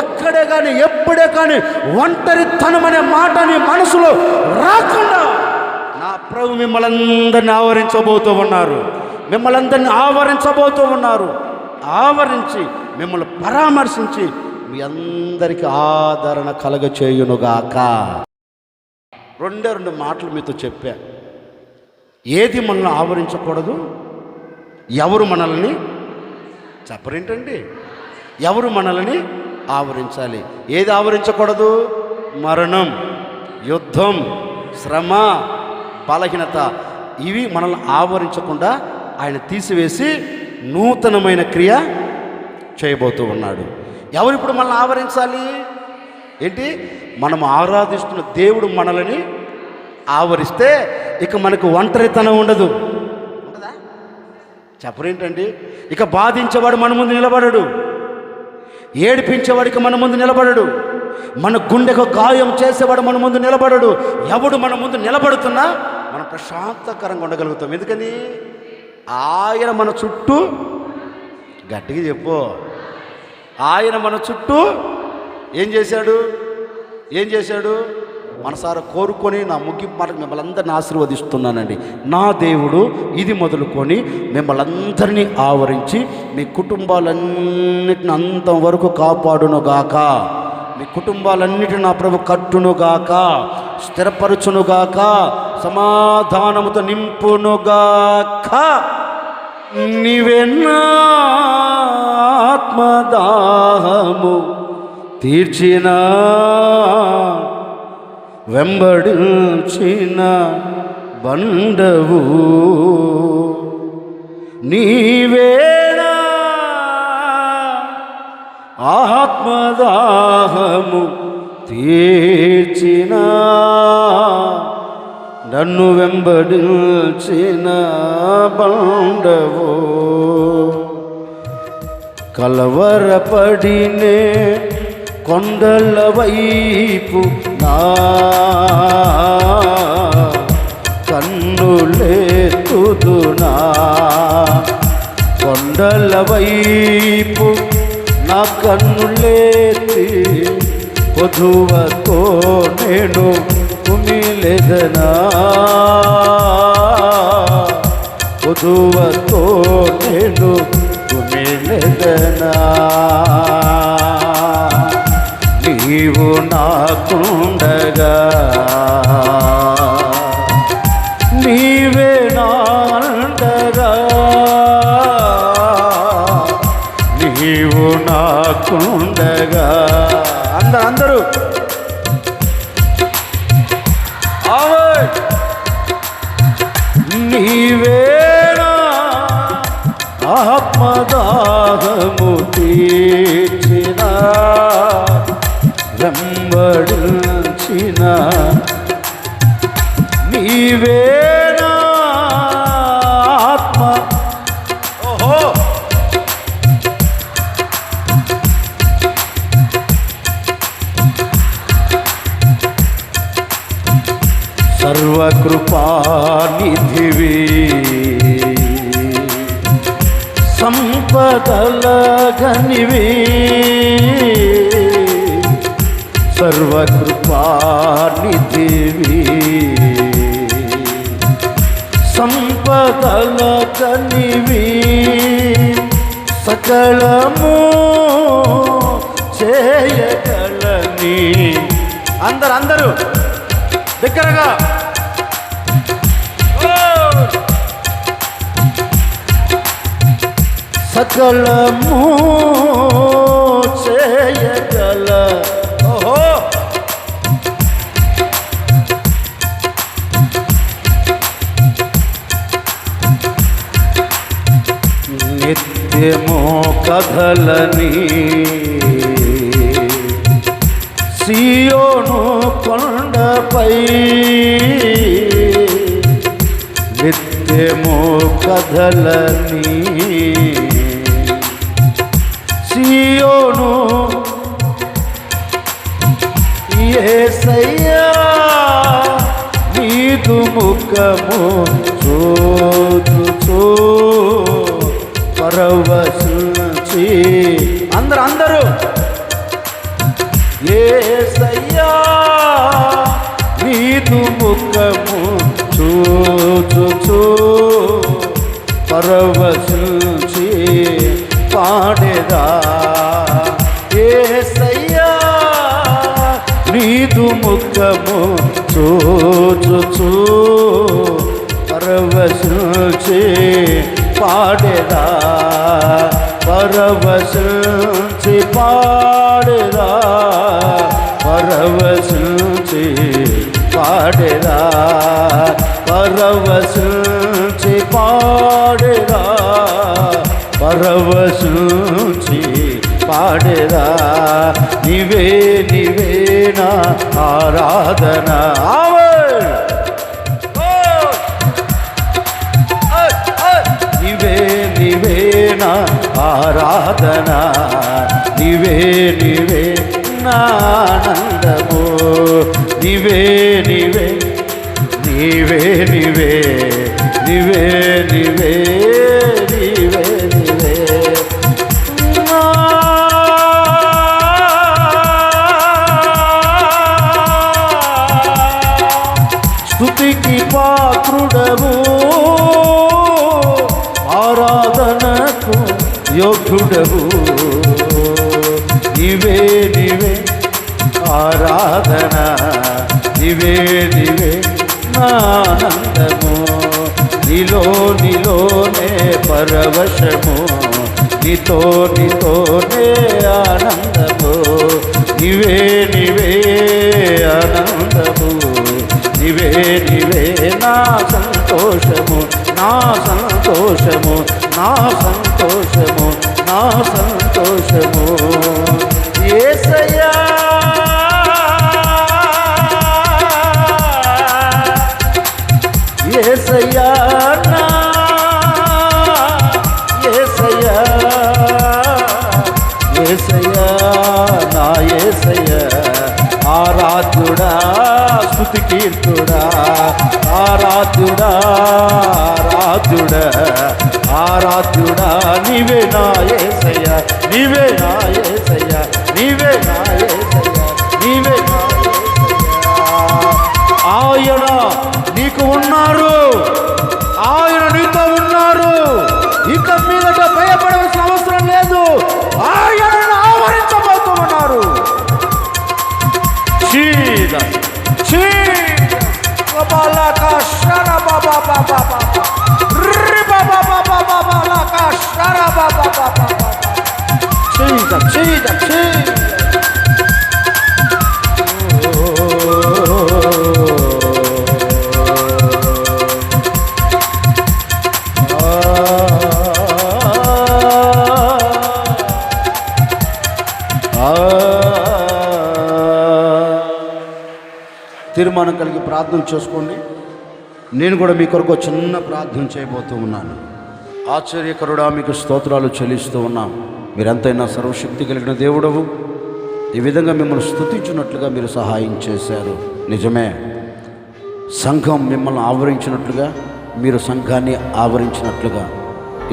ఎక్కడే కానీ ఎప్పుడే కానీ ఒంటరితనం అనే మాట నీ మనసులో రాకుండా నా ప్రభు మిమ్మల్ని అందరినీ ఆవరించబోతూ ఉన్నారు. మిమ్మల్ని అందరినీ ఆవరించబోతూ ఉన్నారు. ఆవరించి మిమ్మల్ని పరామర్శించి మీ అందరికీ ఆదరణ కలగచేయునుగాక. రెండు మాటలు మీతో చెప్పా. ఏది మనల్ని ఆవరించకూడదు, ఎవరు మనల్ని చెప్పరేంటండి, ఎవరు మనల్ని ఆవరించాలి. ఏది ఆవరించకూడదు? మరణం, యుద్ధం, శ్రమ, బలహీనత. ఇవి మనల్ని ఆవరించకుండా ఆయన తీసివేసి నూతనమైన క్రియ చేయబోతూ ఉన్నాడు. ఎవరు ఇప్పుడు మనల్ని ఆవరించాలి? ఏంటి? మనం ఆరాధిస్తున్న దేవుడు మనల్ని ఆవరిస్తే ఇక మనకు ఒంటరితనం ఉండదు. ఉండదా? చెప్పరేంటండి? ఇక బాధించేవాడు మన ముందు నిలబడడు, ఏడిపించేవాడికి మన ముందు నిలబడడు, మన గుండెకు గాయం చేసేవాడు మన ముందు నిలబడడు. ఎవడు మన ముందు నిలబడుతున్నా మనం ప్రశాంతకరంగా ఉండగలుగుతాం. ఎందుకని? ఆయన మన చుట్టూ, గట్టిగా చెప్పు, ఆయన మన చుట్టూ ఏం చేశాడు? మనసారా కోరుకొని నా ముగింపు మాటకు మిమ్మల్ని అందరినీ ఆశీర్వదిస్తున్నానండి. నా దేవుడు ఇది మొదలుకొని మిమ్మల్ని అందరినీ ఆవరించి మీ కుటుంబాలన్నిటిని అంతం వరకు కాపాడునుగాక. మీ కుటుంబాలన్నిటిని నా ప్రభు కట్టునుగాక, స్థిరపరచునుగాక, సమాధానముతో నింపునుగాక. నీవెన్నా ఆత్మదాహము తీర్చిన, వెంబడించిన బండవు నీవేనా, ఆత్మదాహము తీర్చిన, నన్ను వెంబడించిన బండవు. కలవరపడినే కొండల వైపు నా కన్నులెత్తుదునా, కొండల వైపు నా కన్నులెత్తి వధువతో నేను కుమిలెదనా, వధువతో నేను కుమిలెదనా. నీవు నాకుండగా నీవే నాండగా, నీవు నాకుండగా. అందరూ నీవేనా ఆత్మదాహము తీర్చిన, వెంబడించిన, నీవేనా ఆత్మ. ఓహో, సర్వకృపానిధివి, సంపదల గనివి, సర్వకృపానిధివి, సంపదల గనివి, సకలము చేయగలని. అందరూ దగ్గరగా సకలము చేయగల. ఓహో, నిత్యము కథలని సియోను కొండపై, నిత్య ఏమో కథలని సియోను యేసయ్యా నీదు ముఖము చూచుచూ పరవశించి అందరూ యేసయ్యా నీదు ముఖము చూచుచూ పరవశించి పాడేదా యేసయ్యా నీదు ముఖము చూచుచూ పరవశించి పాడేదా పరవశించి పాడేదా పరవశించి పాడేదా పరవశించి పాడేదా పరవశించి పాడేదా నీవే నా ఆరాధన నీవే నా ఆరాధన నీవే నా ఆనందము నీవే స్తుతికి పాత్రుడవు ఆరాధనకు యోగ్యుడవు నీవే ఆరాధన నీవే ఆనందము నీలోనే పరవశము నీతోనే ఆనందము నీవే ఆనందము నీవే నా సంతోషము నా సంతోషము నా సంతోషము నా సంతోషము యేసయ్యా యేసయ్యా నా యేసయ్యా యేసయ్యా నా యేసయ్యా ఆరాధ్యుడా స్తుతి కీర్తుడా ఆరాధ్యుడా ఆరాధ్యుడా నీవే నా యేసయ్యా నీవే నా యేసయ్యా నీవే నా యేసయ్యా నీవే నా యేసయ్యా ఆయన నీకు ఉన్నారు ఆయన నీతో ఉన్నారు ఇక మీదట భయపడవలసిన అవసరం లేదు ఆయనను ఆవరించబోతూ ఉన్నారు తీర్మానం కలిగి ప్రార్థన చేసుకోండి. నేను కూడా మీ కొరకు చిన్న ప్రార్థన చేయబోతూ ఉన్నాను. ఆశ్చర్యకరుడా మీకు స్తోత్రాలు చెల్లిస్తూ ఉన్నాం. మీరెంతైనా సర్వశక్తి కలిగిన దేవుడవు. ఈ విధంగా మిమ్మల్ని స్తుతించినట్లుగా మీరు సహాయం చేశారు. నిజమే, సంఘం మిమ్మల్ని ఆవరించినట్లుగా మీరు సంఘాన్ని ఆవరించినట్లుగా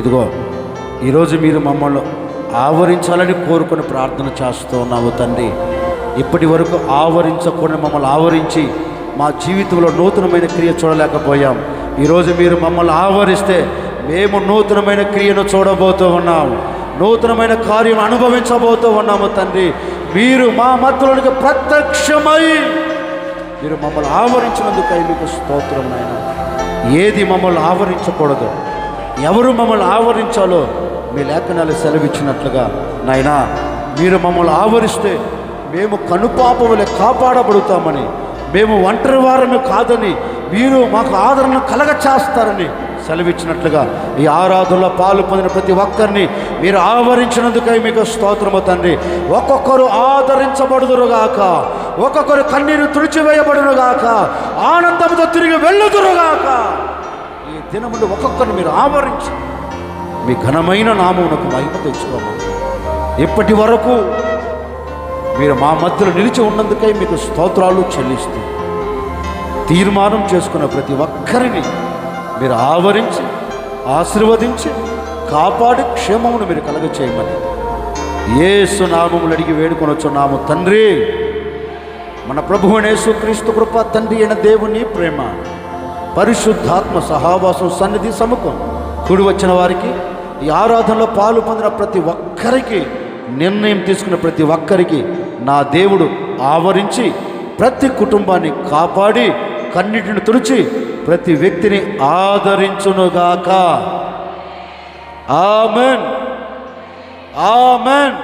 ఇదిగో ఈరోజు మీరు మమ్మల్ని ఆవరించాలని కోరుకొని ప్రార్థన చేస్తూ ఉన్నాము తండ్రి. ఇప్పటి వరకు ఆవరించకుండా మమ్మల్ని ఆవరించి మా జీవితంలో నూతనమైన క్రియ చూడలేకపోయాం. ఈరోజు మీరు మమ్మల్ని ఆవరిస్తే మేము నూతనమైన క్రియను చూడబోతూ ఉన్నాము, నూతనమైన కార్యం అనుభవించబోతూ ఉన్నాము తండ్రి. మీరు మా మధ్యలోనికి ప్రత్యక్షమై మీరు మమ్మల్ని ఆవరించినందుకై మీకు స్తోత్రం నాయన. ఏది మమ్మల్ని ఆవరించకూడదు, ఎవరు మమ్మల్ని ఆవరించాలో మీ లేఖనాలు సెలవిచ్చినట్లుగా నాయనా మీరు మమ్మల్ని ఆవరిస్తే మేము కనుపాపవలే కాపాడబడుతామని, మేము ఒంటరి వారము కాదని మీరు మాకు ఆదరణ కలగచేస్తారని సెలవిచ్చినట్లుగా ఈ ఆరాధనలో పాలు పొందిన ప్రతి ఒక్కరిని మీరు ఆవరించినందుకై మీకు స్తోత్రము తండ్రి. ఒక్కొక్కరు ఆదరించబడుదురుగాక, ఒక్కొక్కరు కన్నీరు తుడిచివేయబడునుగాక, ఆనందంతో తిరిగి వెళ్ళుదురుగాక. ఈ దినములు ఒక్కొక్కరిని మీరు ఆవరించి మీ ఘనమైన నామమునకు మహిమ తెచ్చుకోమని ఇప్పటి వరకు మీరు మా మధ్యలో నిలిచి ఉన్నందుకై మీకు స్తోత్రాలు చెల్లిస్తూ తీర్మానం చేసుకున్న ప్రతి ఒక్కరిని మీరు ఆవరించి ఆశీర్వదించి కాపాడి క్షేమమును మీరు కలగచేయమని యేసు నామములు అడిగి వేడుకొనొచ్చున్నాము తండ్రి. మన ప్రభువైన యేసుక్రీస్తు కృప, తండ్రి అయిన దేవుని ప్రేమ, పరిశుద్ధాత్మ సహవాసం, సన్నిధి సముఖం కూడి వచ్చిన వారికి, ఈ ఆరాధనలో పాలు పొందిన ప్రతి ఒక్కరికి, నిర్ణయం తీసుకున్న ప్రతి ఒక్కరికి నా దేవుడు ఆవరించి ప్రతి కుటుంబాన్ని కాపాడి కన్నిటిని తుడిచి ప్రతి వ్యక్తిని ఆదరించునుగాక. Amen, amen.